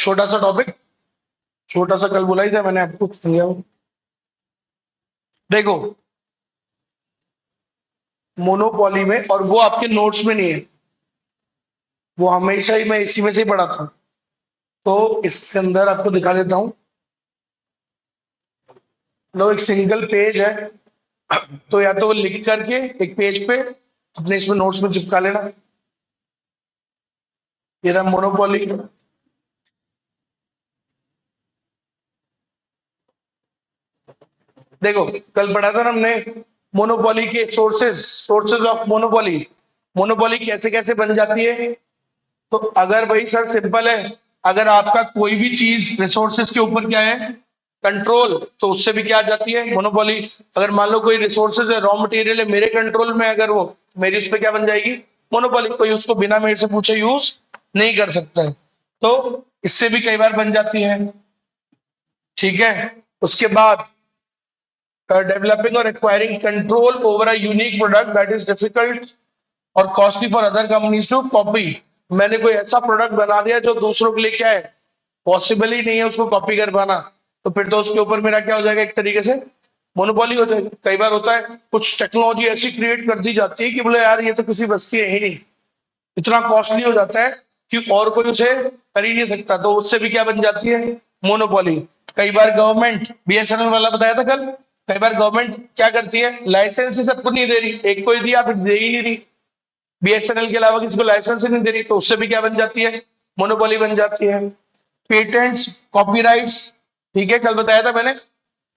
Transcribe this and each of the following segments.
छोटा सा टॉपिक, छोटा सा कल बुलाई था मैंने आपको, समझा हूं। देखो, मोनोपोली में, और वो आपके नोट्स में नहीं है, वो हमेशा ही मैं इसी में से ही पढ़ा था। तो इसके अंदर आपको दिखा देता हूँ। लो, एक सिंगल पेज है, तो या तो वो लिख करके एक पेज पे अपने इसमें नोट्स में चिपका लेना। ये रहा मोनोपोली। देखो, कल पढ़ा था ना हमने मोनोपोली के sources, sources of monopoly, monopoly कैसे कैसे बन जाती है। तो अगर भाई सर सिंपल है, अगर आपका कोई भी चीज रिसोर्सेज के ऊपर क्या है, कंट्रोल, तो उससे भी क्या आ जाती है, मोनोपोली। अगर मान लो कोई रिसोर्सेज है, रॉ मटेरियल है मेरे कंट्रोल में, अगर वो मेरी उस पर क्या बन जाएगी, मोनोपोली। कोई उसको बिना मेरे से पूछे यूज नहीं कर सकता है। तो इससे भी कई बार बन जाती है। ठीक है। उसके बाद डेवलपिंग और acquiring control over a unique product that is difficult और costly for other companies to copy. मैंने कोई ऐसा प्रोडक्ट बना दिया जो दूसरों के लिए क्या है, पॉसिबल ही नहीं है उसको कॉपी कर पाना। तो फिर तो उसके ऊपर मेरा क्या हो जाएगा, एक तरीके से मोनोपोली हो जाएगी। कई बार होता है कुछ टेक्नोलॉजी ऐसी क्रिएट कर दी जाती है कि बोले यार ये तो किसी बस की है ही नहीं, इतना कॉस्टली हो जाता है कि और कोई उसे कर ही नहीं सकता, तो उससे भी क्या बन जाती है, मोनोपोली। कई बार गवर्नमेंट, बीएसएनएल वाला बताया था कल, कई बार गवर्नमेंट क्या करती है, लाइसेंस ही सबको नहीं दे रही, एक को ही दिया फिर दे ही नहीं रही, बीएसएनएल के अलावा किसी को लाइसेंस ही नहीं दे रही, तो उससे भी क्या बन जाती है, मोनोपोली बन जाती है। पेटेंट्स, कॉपीराइट्स, ठीक है, कल बताया था मैंने।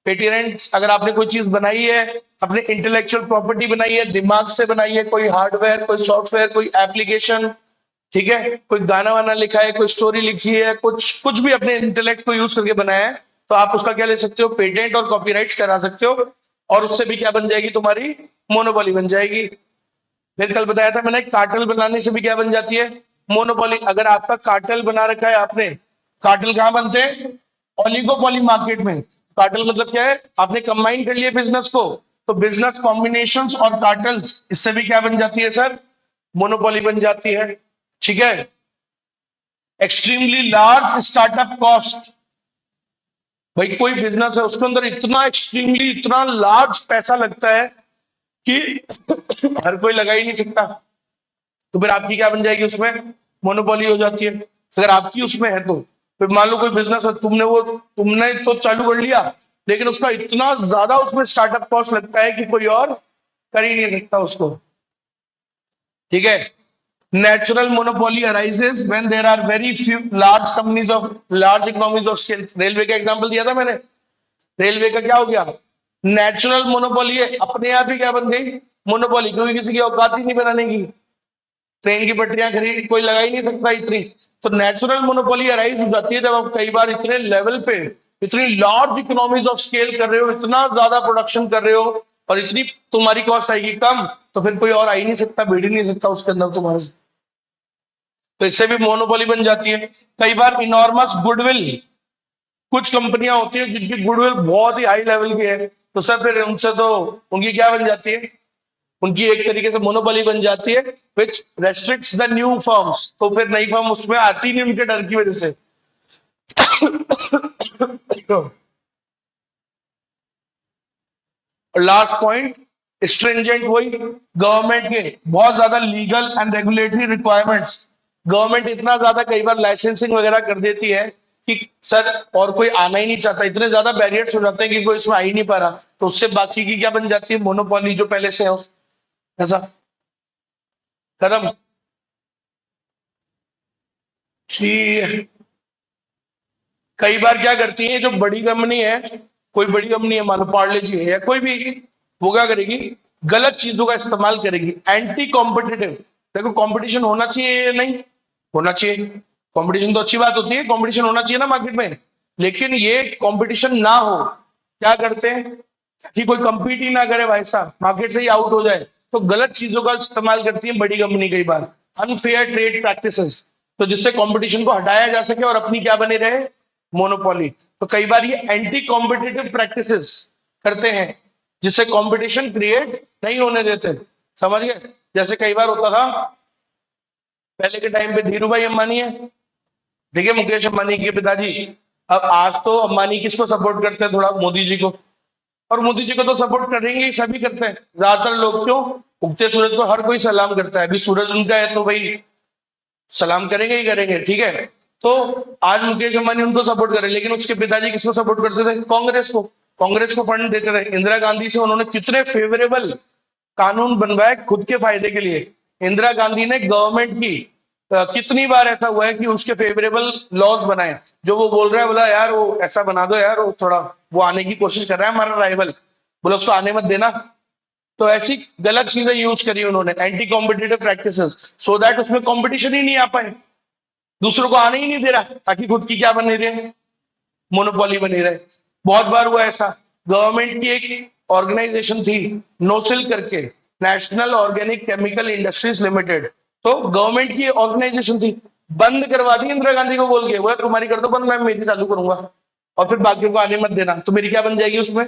पेटेंट्स, अगर आपने कोई चीज बनाई है, अपने इंटेलेक्चुअल प्रॉपर्टी बनाई है, दिमाग से बनाई है, कोई हार्डवेयर, कोई सॉफ्टवेयर, कोई एप्लीकेशन, ठीक है, कोई गाना वाना लिखा है, कोई स्टोरी लिखी है, कुछ कुछ भी अपने इंटेलेक्ट को यूज करके बनाया है, तो आप उसका क्या ले सकते हो, पेटेंट और कॉपीराइट्स करा सकते हो, और उससे भी क्या बन जाएगी, तुम्हारी मोनोपोली बन जाएगी। फिर कल बताया था मैंने, कार्टेल बनाने से भी क्या बन जाती है, मोनोपोली। अगर आपका कार्टेल बना रखा है आपने, कार्टेल कहां बनते हैं, ओलिगोपोली मार्केट में। कार्टेल मतलब क्या है, आपने कंबाइन कर लिया बिजनेस को, तो बिजनेस कॉम्बिनेशंस और कार्टेल्स, इससे भी क्या बन जाती है सर, मोनोपोली बन जाती है। ठीक है। एक्सट्रीमली लार्ज स्टार्टअप कॉस्ट, भाई कोई बिजनेस है उसके अंदर इतना एक्सट्रीमली, इतना लार्ज पैसा लगता है कि हर कोई लगा ही नहीं सकता, तो फिर आपकी क्या बन जाएगी उसमें, मोनोपोली हो जाती है। अगर आपकी उसमें है तो फिर मान लो कोई बिजनेस है, तुमने तो चालू कर लिया, लेकिन उसका इतना ज्यादा उसमें स्टार्टअप कॉस्ट लगता है कि कोई और कर ही नहीं सकता उसको। ठीक है। Natural monopoly arises when there are very few large companies of large economies of scale. Railway का एग्जांपल दिया था मैंने, रेलवे का क्या हो गया, नेचुरल मोनोपोली है, अपने आप ही क्या बन गई, मोनोपोली, क्योंकि किसी की औकात ही नहीं बनाने की, ट्रेन की पटरियां खरीद कोई लगा ही नहीं सकता इतनी। तो नेचुरल मोनोपोली अराइज हो जाती है जब आप कई बार इतने लेवल पे, इतनी लार्ज इकोनॉमीज ऑफ स्केल कर रहे हो, इतना ज्यादा प्रोडक्शन कर रहे हो, और इतनी तुम्हारी कॉस्ट आएगी कम, तो फिर कोई और आ ही नहीं सकता, भिड़ ही नहीं सकता उसके अंदर तुम्हारे से। तो इससे भी मोनोपोली बन जाती है। कई बार इनॉर्मस गुडविल, कुछ कंपनियां होती हैं जिनकी गुडविल बहुत ही हाई लेवल की है, तो सर फिर उनसे तो उनकी क्या बन जाती है, उनकी एक तरीके से मोनोपोली बन जाती है, विच रेस्ट्रिक्ट्स द न्यू फर्म्स। तो फिर नई फर्म उसमें आती नहीं उनके डर की वजह से। और लास्ट पॉइंट, स्ट्रिंजेंट, वही गवर्नमेंट के बहुत ज्यादा legal and regulatory requirements. Government इतना ज्यादा कई बार लाइसेंसिंग वगैरह कर देती है कि सर और कोई आना ही नहीं चाहता, इतने ज्यादा बैरियर्स हो जाते हैं कि कोई इसमें आ ही नहीं पा रहा, तो उससे बाकी की क्या बन जाती है, मोनोपोली जो पहले से है ऐसा। खत्म। कि कई बार क्या करती है जो बड़ी कंपनी है, कोई बड़ी कंपनी है, मान लो पार्ले जी है या कोई भी, वो क्या करेगी, गलत चीजों का इस्तेमाल करेगी, एंटी कॉम्पिटिटिव। देखो, कंपटीशन होना चाहिए या नहीं होना चाहिए, कंपटीशन तो अच्छी बात होती है, कंपटीशन होना चाहिए ना मार्केट में, लेकिन ये कंपटीशन ना हो, क्या करते हैं कि कोई compete ही ना करे भाई साहब, मार्केट से ही आउट हो जाए, तो गलत चीजों का इस्तेमाल करती है बड़ी कंपनी कई बार, अनफेयर ट्रेड प्रैक्टिसेस, तो जिससे कंपटीशन को हटाया जा सके और अपनी क्या बने रहे, मोनोपोली। तो कई बार ये एंटी कॉम्पिटिटिव प्रैक्टिसेस करते हैं, जिससे कंपटीशन क्रिएट नहीं होने देते। समझ गए, जैसे कई बार होता था, पहले के टाइम पे धीरू भाई अंबानी है, देखिए मुकेश अंबानी के पिताजी, अब आज तो अंबानी किसको सपोर्ट करते हैं, थोड़ा मोदी जी को, और मोदी जी को तो सपोर्ट करेंगे ही, सभी करते हैं ज्यादातर लोग। क्यों? उगते सूरज को हर कोई सलाम करता है, अभी सूरज उनका है तो भाई सलाम करेंगे ही करेंगे, ठीक है। तो आज मुकेश अंबानी उनको सपोर्ट करे, लेकिन उसके पिताजी किसको सपोर्ट करते थे? कांग्रेस को। कांग्रेस को फंड देते थे। इंदिरा गांधी से उन्होंने कितने फेवरेबल कानून बनवाए खुद के फायदे के लिए। इंदिरा गांधी ने गवर्नमेंट की कितनी बार ऐसा हुआ है कि उसके फेवरेबल लॉज बनाए, जो वो बोल रहा है, बोला यार वो ऐसा बना दो यार, वो थोड़ा वो आने की कोशिश कर रहा है हमारा राइवल, बोला उसको आने मत देना। तो ऐसी गलत चीजें यूज करी उन्होंने, anti competitive practices, so that उसमें कंपटीशन ही नहीं आ पाए, दूसरों को आने ही नहीं दे रहा, ताकि खुद की क्या बनी रहे, मोनोपोली बनी रहे। बहुत बार हुआ ऐसा। गवर्नमेंट की एक ऑर्गेनाइजेशन थी नोसिल करके, national organic chemical industries limited, तो गवर्नमेंट की ऑर्गेनाइजेशन थी, बंद करवा दी इंदिरा गांधी को बोल के, बोला तुम्हारी कर दो बंद, मैं मेरी चालू करूंगा, और फिर बाकियों को आने मत देना, तो मेरी क्या बन जाएगी उसमें।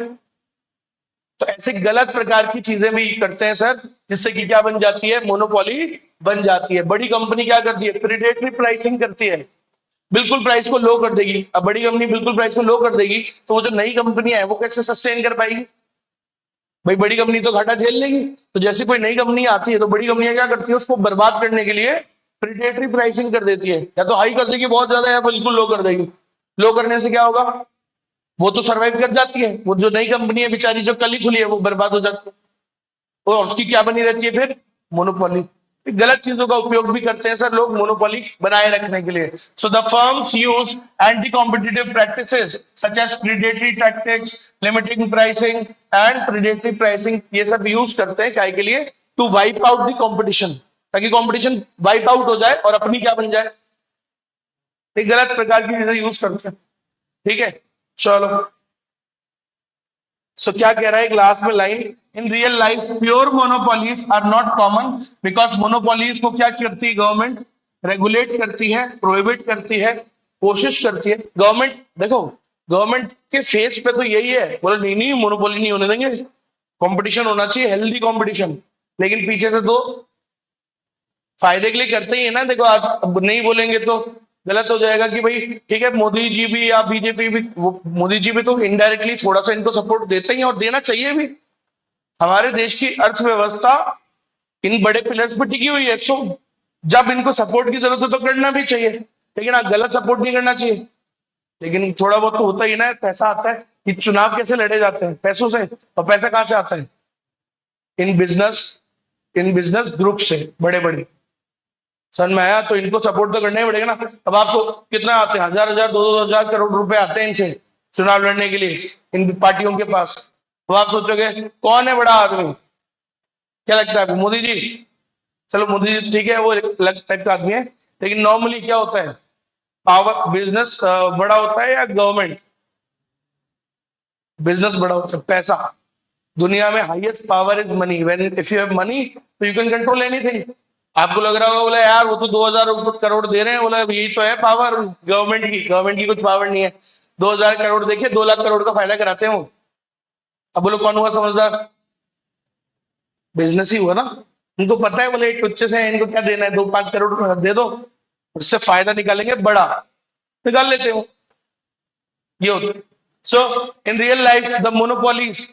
तो ऐसे गलत प्रकार की चीजें भी करते हैं सर, जिससे कि क्या बन जाती है, मोनोपोली बन जाती है। बड़ी कंपनी क्या करती है, प्रीडेटरी प्राइसिंग करती है, बिल्कुल प्राइस को लो कर देगी। अब बड़ी कंपनी बिल्कुल प्राइस को लो कर देगी, तो वो जो नई कंपनी है वो कैसे सस्टेन कर पाएगी? भाई बड़ी कंपनी तो घाटा झेल लेगी। तो जैसे कोई नई कंपनी आती है तो बड़ी कंपनियां क्या करती है, उसको बर्बाद करने के लिए प्रीडेटरी प्राइसिंग कर देती है, या तो हाई कर देगी बहुत ज्यादा, या बिल्कुल लो कर देगी। लो करने से क्या होगा, वो तो सर्वाइव कर जाती है, वो जो नई कंपनी है बेचारी जो कल ही खुली है वो बर्बाद हो जाती है, और उसकी क्या बनी रहती है फिर, मोनोपोली। गलत चीजों का उपयोग भी करते हैं सर लोग मोनोपोली बनाए रखने के लिए। So the firms use anti competitive practices such as predatory tactics, limiting pricing and predatory pricing, ये सब यूज करते हैं काय के लिए, to wipe out the competition, ताकि कंपटीशन वाइप आउट हो जाए और अपनी क्या बन जाए। ये गलत प्रकार की चीजें यूज करते हैं, ठीक है। चलो, सो क्या कह रहा है एक लास्ट में line, in real life pure monopolies are not common, because monopolies को क्या करती है गवर्नमेंट, रेगुलेट करती है, प्रोहिबिट करती है, कोशिश करती है गवर्नमेंट। देखो गवर्नमेंट के फेस पे तो यही है, बोले नहीं नहीं मोनोपोली नहीं होने देंगे, कंपटीशन होना चाहिए, हेल्दी कंपटीशन, लेकिन पीछे से तो फायदे के लिए करते ही है ना। देखो आज अब नहीं बोलेंगे तो गलत हो जाएगा कि भाई ठीक है मोदी जी भी या बीजेपी भी, वो मोदी जी भी तो इनडायरेक्टली थोड़ा सा इनको सपोर्ट देते ही हैं, और देना चाहिए भी। हमारे देश की अर्थव्यवस्था इन बड़े पिलर्स पर टिकी हुई है, सो जब इनको सपोर्ट की जरूरत है तो करना भी चाहिए, लेकिन आप गलत सपोर्ट नहीं करना चाहिए। लेकिन थोड़ा बहुत तो होता ही ना, पैसा आता है कि चुनाव कैसे लड़े जाते हैं, पैसों से, और पैसा कहां से आता है, in business, in business group से, बड़े बड़े। समझ में आया? तो इनको सपोर्ट तो करना ही पड़ेगा ना। अब आपको कितना आते हैं, हजार हजार 2-2 हजार करोड़ रुपए आते हैं इनसे चुनाव लड़ने के लिए, इन पार्टियों के पास। तो आप सोचोगे कौन है बड़ा आदमी, क्या लगता है आपको, मोदी जी? चलो मोदी जी ठीक है, वो अलग टाइप का आदमी है, लेकिन नॉर्मली क्या होता है, पावर बिजनेस बड़ा होता है या गवर्नमेंट? बिजनेस बड़ा होता है, पैसा। दुनिया में highest power is money, when if you have money तो यू कैन कंट्रोल एनीथिंग। आपको लग रहा होगा बोला यार वो तो 2,000 करोड़ दे रहे हैं, बोला यही तो है पावर गवर्नमेंट की, गवर्नमेंट की कुछ पावर नहीं है। 2,000 करोड़ देखिए, 2 लाख करोड़ का फायदा कराते हैं वो। अब बोलो कौन हुआ समझदार, बिजनेस ही हुआ ना। उनको पता है बोले टुच्चे से इनको क्या देना है, 2-5 करोड़ दे दो, उससे फायदा निकालेंगे बड़ा, निकाल लेते हो, ये होता है। So in real life the monopolies,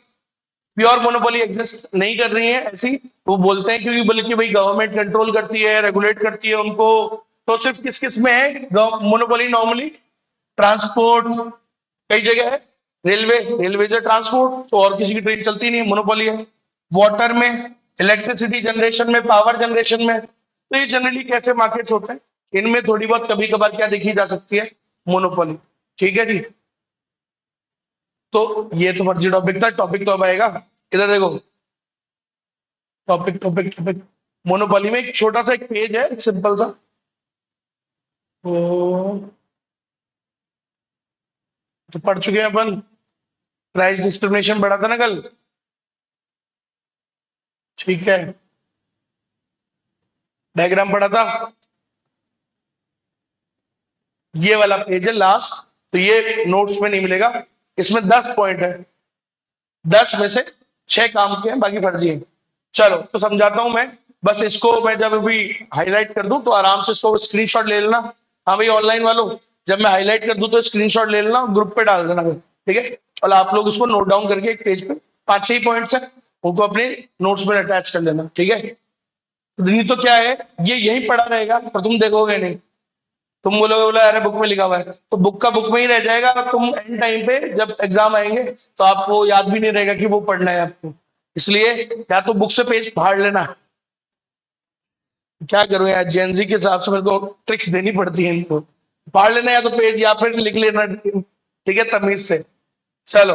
pure monopoly exist नहीं कर रही है ऐसी, वो बोलते हैं क्योंकि बल्कि भाई गवर्नमेंट कंट्रोल करती है, रेगुलेट करती है उनको। तो सिर्फ किस किस में है मोनोपोली, नॉर्मली ट्रांसपोर्ट, कई जगह है, रेलवे, रेलवे से ट्रांसपोर्ट, तो और किसी की ट्रेन चलती नहीं, मोनोपोली है। वाटर में, इलेक्ट्रिसिटी जनरेशन में, पावर जनरेशन में। तो ये जनरली कैसे मार्केट्स होते हैं, इनमें थोड़ी बहुत कभी कभार क्या देखी जा सकती है, मोनोपोली। ठीक है जी। तो ये तो फर्जी टॉपिक था, टॉपिक तो अब आएगा, इधर देखो, टॉपिक टॉपिक टॉपिक। मोनोपोली में एक छोटा सा एक पेज है, सिंपल सा, तो पढ़ चुके हैं अपन, प्राइस डिस्क्रिमिनेशन पढ़ा था ना कल, ठीक है, डायग्राम पढ़ा था, ये वाला पेज है लास्ट। तो ये नोट्स में नहीं मिलेगा, इसमें 10 पॉइंट है, 10 में से 6 काम के हैं, बाकी फर्जी है। चलो तो समझाता हूं मैं, बस इसको मैं जब अभी हाईलाइट कर दूं तो आराम से इसको स्क्रीनशॉट ले लेना, हाँ भाई ऑनलाइन वालों, जब मैं हाईलाइट कर दूं तो स्क्रीनशॉट ले लेना, ग्रुप पे डाल देना, ठीक है। और आप लोग उसको नोट डाउन करके एक पेज पे 5-6 पॉइंट्स है, उनको अपने नोट्स में अटैच कर लेना, ठीक है। नहीं तो क्या है, ये यही पड़ा रहेगा पर तुम देखोगे नहीं, तुम बोलोगे बोला अरे बुक में लिखा हुआ है, तो बुक का बुक में ही रह जाएगा, और तुम एंड टाइम पे जब एग्जाम आएंगे तो आपको याद भी नहीं रहेगा कि वो पढ़ना है आपको। इसलिए या तो बुक से पेज फाड़ लेना, क्या करूं यार, जेएनजी के हिसाब से मेरे को ट्रिक्स देनी पड़ती है इनको। फाड़ लेना या तो पेज, या फिर लिख लेना, ठीक है, तमीज से। चलो,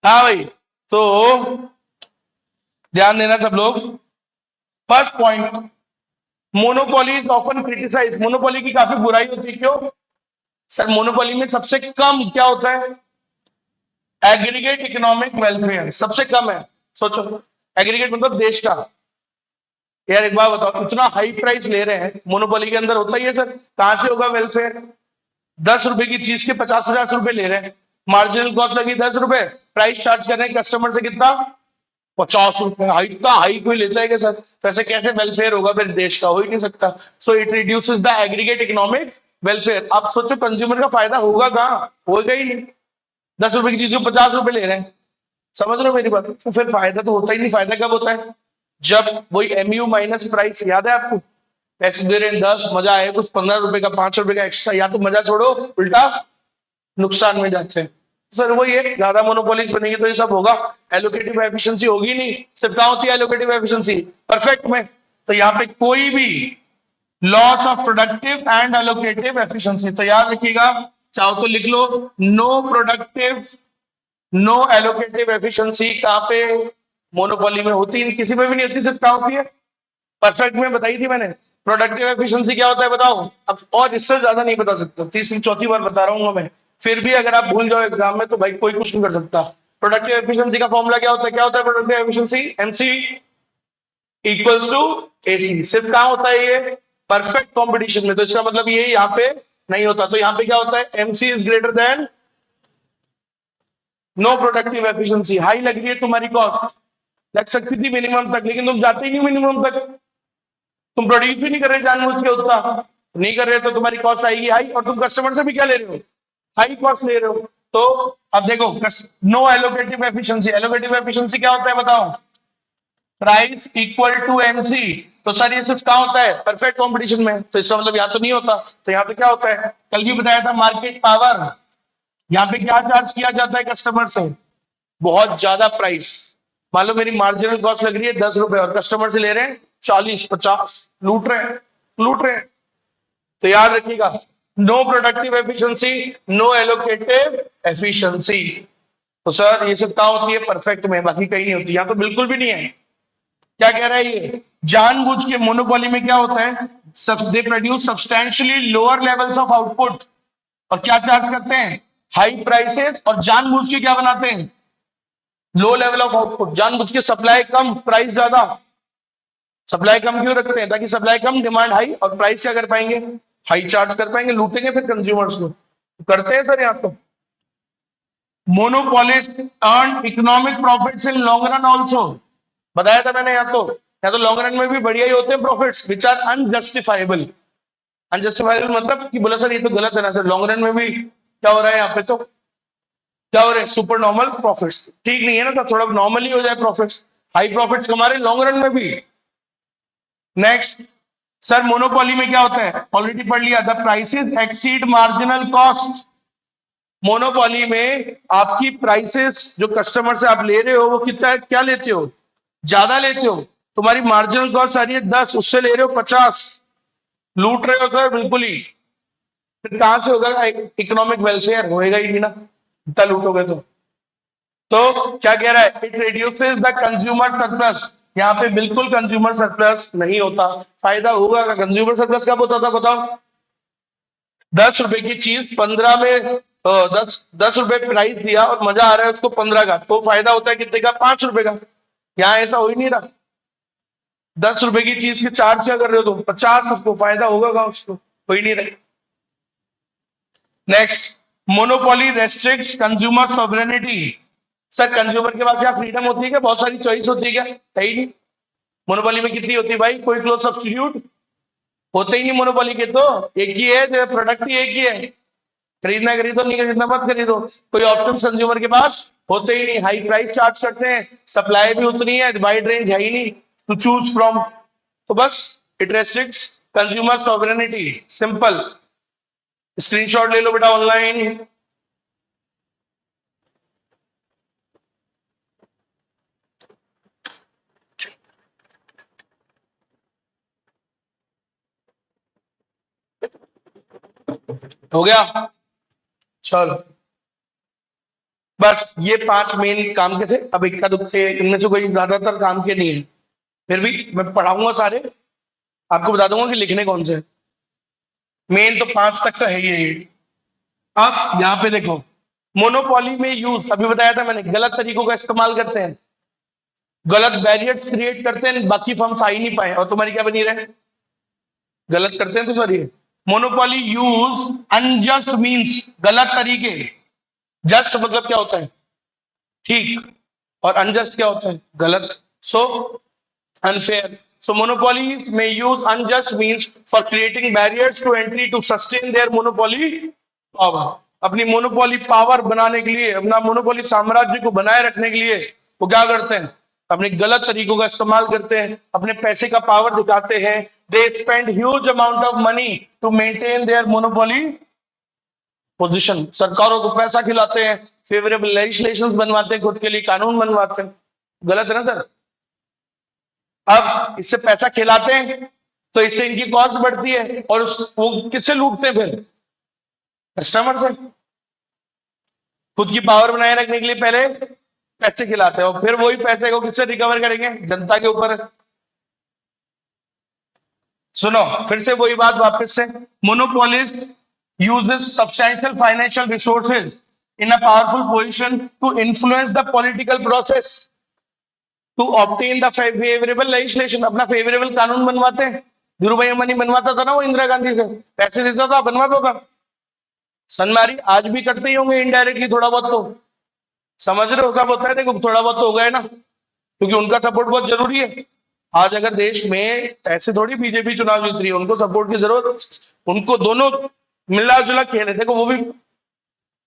हाँ भाई, तो ध्यान देना सब लोग। First point, monopoly is often criticise. Monopoly की काफी बुराई होती है, क्यों सर? मोनोपोली में सबसे कम क्या होता है? एग्रीगेट इकोनॉमिक वेलफेयर सबसे कम है। सोचो, एग्रीगेट मतलब देश का। यार एक बात बताओ, इतना हाई प्राइस ले रहे हैं, मोनोपोली के अंदर होता ही है सर, कहां से होगा वेलफेयर? 10 रुपए की चीज के 50-50 रुपए ले रहे हैं, मार्जिनल कॉस्ट लगी 10 रुपए, प्राइस चार्ज कर रहे हैं कस्टमर से कितना? 50 रुपए। हाई, इतना हाई कोई लेता है क्या सर? तो ऐसे कैसे वेलफेयर होगा फिर देश का? हो ही नहीं सकता। So it reduces the aggregate economic welfare. आप सोचो कंज्यूमर का फायदा होगा कहाँ? होगा ही नहीं। 10 रुपए की चीज को 50 रुपए ले रहे हैं, समझ रहे हो मेरी बात? तो फिर फायदा तो होता ही नहीं। फायदा कब होता है? जब वही एमयू माइनस प्राइस, याद है आपको? पैसे दे रहे हैं 10, मजा आए कुछ 15 रुपए का, 5 रुपए का एक्स्ट्रा, या तो मजा छोड़ो उल्टा नुकसान में जाते हैं। सर वो ये ज्यादा मोनोपोलीज बनेगी तो ये सब होगा, एलोकेटिव एफिशिएंसी होगी नहीं। सिर्फ कहां होती है एलोकेटिव एफिशिएंसी? परफेक्ट में। तो यहाँ पे कोई भी loss of productive and allocative efficiency, तो याद रखिएगा, चाहो तो लिख लो, no productive no allocative efficiency कहां पे? मोनोपोली में होती है, किसी में भी नहीं होती, सिर्फ कहां होती है? परफेक्ट में बताई थी मैंने। प्रोडक्टिव एफिशिएंसी क्या होता है बताओ? अब और इससे ज्यादा नहीं बता सकता, तीसरी चौथी बार बता रहा हूँ मैं। फिर भी अगर आप भूल जाओ एग्जाम में तो भाई कोई कुछ नहीं कर सकता। प्रोडक्टिव एफिशिएंसी का फॉर्मूला क्या होता है? क्या होता है productive efficiency? MC equals to AC. सिर्फ कहां होता है ये? परफेक्ट कॉम्पिटिशन में। तो इसका मतलब ये यहाँ पे नहीं होता। तो यहाँ पे क्या होता है? MC is greater than no productive efficiency. High लग रही है तुम्हारी कॉस्ट, लग सकती थी मिनिमम तक, लेकिन तुम जाते ही नहीं मिनिमम तक, तुम प्रोड्यूस भी नहीं कर रहे जानबूझ के उतना, नहीं कर रहे तो तुम्हारी कॉस्ट आएगी हाई, और तुम कस्टमर से भी क्या ले रहे हो? हाई कॉस्ट ले रहे हो। तो अब देखो, no allocative efficiency. Allocative efficiency क्या होता है बताओ? Price equal to MC. तो सर ये सिर्फ कहां होता है? परफेक्ट कंपटीशन में। तो इसका मतलब यहाँ तो नहीं होता। तो यहाँ पे क्या होता है? कल भी बताया था, मार्केट पावर। यहाँ पे क्या चार्ज किया जाता है कस्टमर से? बहुत ज्यादा प्राइस। मान लो मेरी मार्जिनल कॉस्ट लग रही है 10 रुपए और कस्टमर से ले रहे हैं 40-50, लूट रहे हैं, लूट रहे हैं। तो याद रखिएगा, no productive efficiency, no allocative efficiency. तो सर ये सब कहां होती है? परफेक्ट में, बाकी कहीं नहीं होती। यहाँ तो बिल्कुल भी नहीं है। क्या कह रहा है ये? जानबूझ के मोनोपोली में क्या होता है? They produce substantially lower levels of output, और क्या चार्ज करते हैं? High prices. और जानबूझ के क्या बनाते हैं? Low level of output. जानबूझ के सप्लाई कम प्राइस ज्यादा। सप्लाई कम क्यों रखते हैं? ताकि सप्लाई कम डिमांड हाई, और प्राइस क्या कर पाएंगे? हाई चार्ज कर पाएंगे, लूटेंगे फिर कंज्यूमर्स को। करते हैं सर यहाँ तो। Monopolist earn economic profits in long run also. बताया था मैंने, यहाँ तो लॉन्ग रन में भी बढ़िया ही होते हैं profits, which are unjustifiable. Unjustifiable मतलब कि बोला सर ये तो गलत है ना सर, लॉन्ग रन में भी क्या हो रहा है यहाँ पे? तो क्या हो रहे हैं? Super normal profits. ठीक नहीं है ना सर, थोड़ा नॉर्मली हो जाए प्रॉफिट्स, हाई प्रॉफिट्स कमा रहे लॉन्ग रन में भी। नेक्स्ट सर, मोनोपोली में क्या होता है? ऑलरेडी पढ़ लिया, the prices exceed marginal cost. Monopoly में आपकी प्राइसेस जो कस्टमर से आप ले रहे हो वो कितना, क्या लेते हो? ज्यादा लेते हो। तुम्हारी मार्जिनल कॉस्ट आ रही है 10, उससे ले रहे हो 50, लूट रहे हो सर बिल्कुल ही। फिर कहां से होगा इकोनॉमिक वेलफेयर? होएगा ही नहीं ना, इतना लूटोगे तो क्या कह रहा है? It reduces the consumer surplus. यहाँ पे बिल्कुल कंज्यूमर सरप्लस नहीं होता। फायदा होगा का? कंज्यूमर सरप्लस कब होता था बताओ? 10 रुपए की चीज 15 में, 10 रुपए प्राइस दिया और मजा आ रहा है उसको 15 का, तो फायदा होता है कितने का? 5 रुपए का। यहाँ ऐसा हो ही नहीं रहा। 10 रुपए की चीज के चार्ज क्या कर रहे हो तुम? 50, उसको फायदा होगा उसको? हो ही नहीं रहा। Next, monopoly restricts consumer sovereignty. Sir consumer के पास क्या फ्रीडम होती है क्या? बहुत सारी चॉइस होती है क्या? है ही नहीं। मोनोपोली में कितनी होती है भाई? कोई क्लोज सब्स्टिट्यूट होते ही नहीं मोनोपोली के, तो एक ही है, जो प्रोडक्ट ही एक ही है, खरीदना खरीदो, नहीं खरीदना मत खरीदो। कोई ऑप्शन कंज्यूमर के पास होते ही नहीं, हाई प्राइस चार्ज करते हैं, सप्लाई भी उतनी है, वाइड रेंज है ही नहीं टू चूज फ्रॉम। तो बस it restricts consumer sovereignty, simple. Screenshot ले लो बेटा ऑनलाइन। हो गया, चलो बस ये 5 मेन काम के थे। अब इक्का दुक्के इनमें से कोई ज्यादातर काम के नहीं है, फिर भी मैं पढ़ाऊंगा सारे, आपको बता दूंगा कि लिखने कौन से। मेन तो 5 तक तो है ही है। अब यहाँ पे देखो, मोनोपोली में यूज अभी बताया था मैंने, गलत तरीकों का इस्तेमाल करते हैं, गलत बैरियर्स क्रिएट करते हैं, बाकी फर्म्स आ ही नहीं पाए और तुम्हारी क्या बनी रहे, गलत करते हैं तो sorry. Monopoly use unjust means, गलत तरीके। जस्ट मतलब क्या होता है, ठीक, और अनजस्ट क्या होता है, गलत। So unfair. So monopolies may use unjust means for creating barriers to entry to sustain their monopoly power. अपनी मोनोपोली पावर बनाने के लिए, अपना मोनोपोली साम्राज्य को बनाए रखने के लिए वो क्या करते हैं, अपने गलत तरीकों का इस्तेमाल करते हैं, अपने पैसे का पावर दिखाते हैं। They spend huge amount of money to maintain their monopoly position. सरकारों को पैसा खिलाते हैं, फेवरेबल लेजिस्लेशंस बनवाते हैं, खुद के लिए कानून बनवाते हैं। गलत है ना सर। अब इससे पैसा खिलाते हैं तो इससे इनकी कॉस्ट बढ़ती है, और वो किससे लूटते हैं फिर, कस्टमर से। खुद की पावर बनाए रखने के लिए पहले पैसे खिलाते हैं, और फिर वही पैसे को किससे रिकवर करेंगे, जनता के ऊपर। सुनो फिर से वही बात वापस से, monopolist uses substantial financial resources in a powerful position to influence the political process to obtain the favorable legislation। अपना फेवरेबल कानून बनवाते हैं। धीरू भाई अंबानी बनवाता था ना, वो इंदिरा गांधी से पैसे देता था, बनवाता था। सनमारी आज भी करते ही होंगे इनडायरेक्टली, थोड़ा बहुत तो समझ रहे हो, सब होता है। देखो थोड़ा बहुत तो हो गया ना, क्योंकि उनका सपोर्ट बहुत जरूरी है। आज अगर देश में ऐसे थोड़ी बीजेपी चुनाव जीत रही है, उनको सपोर्ट की जरूरत, उनको दोनों मिला जुला खेल है। देखो वो भी,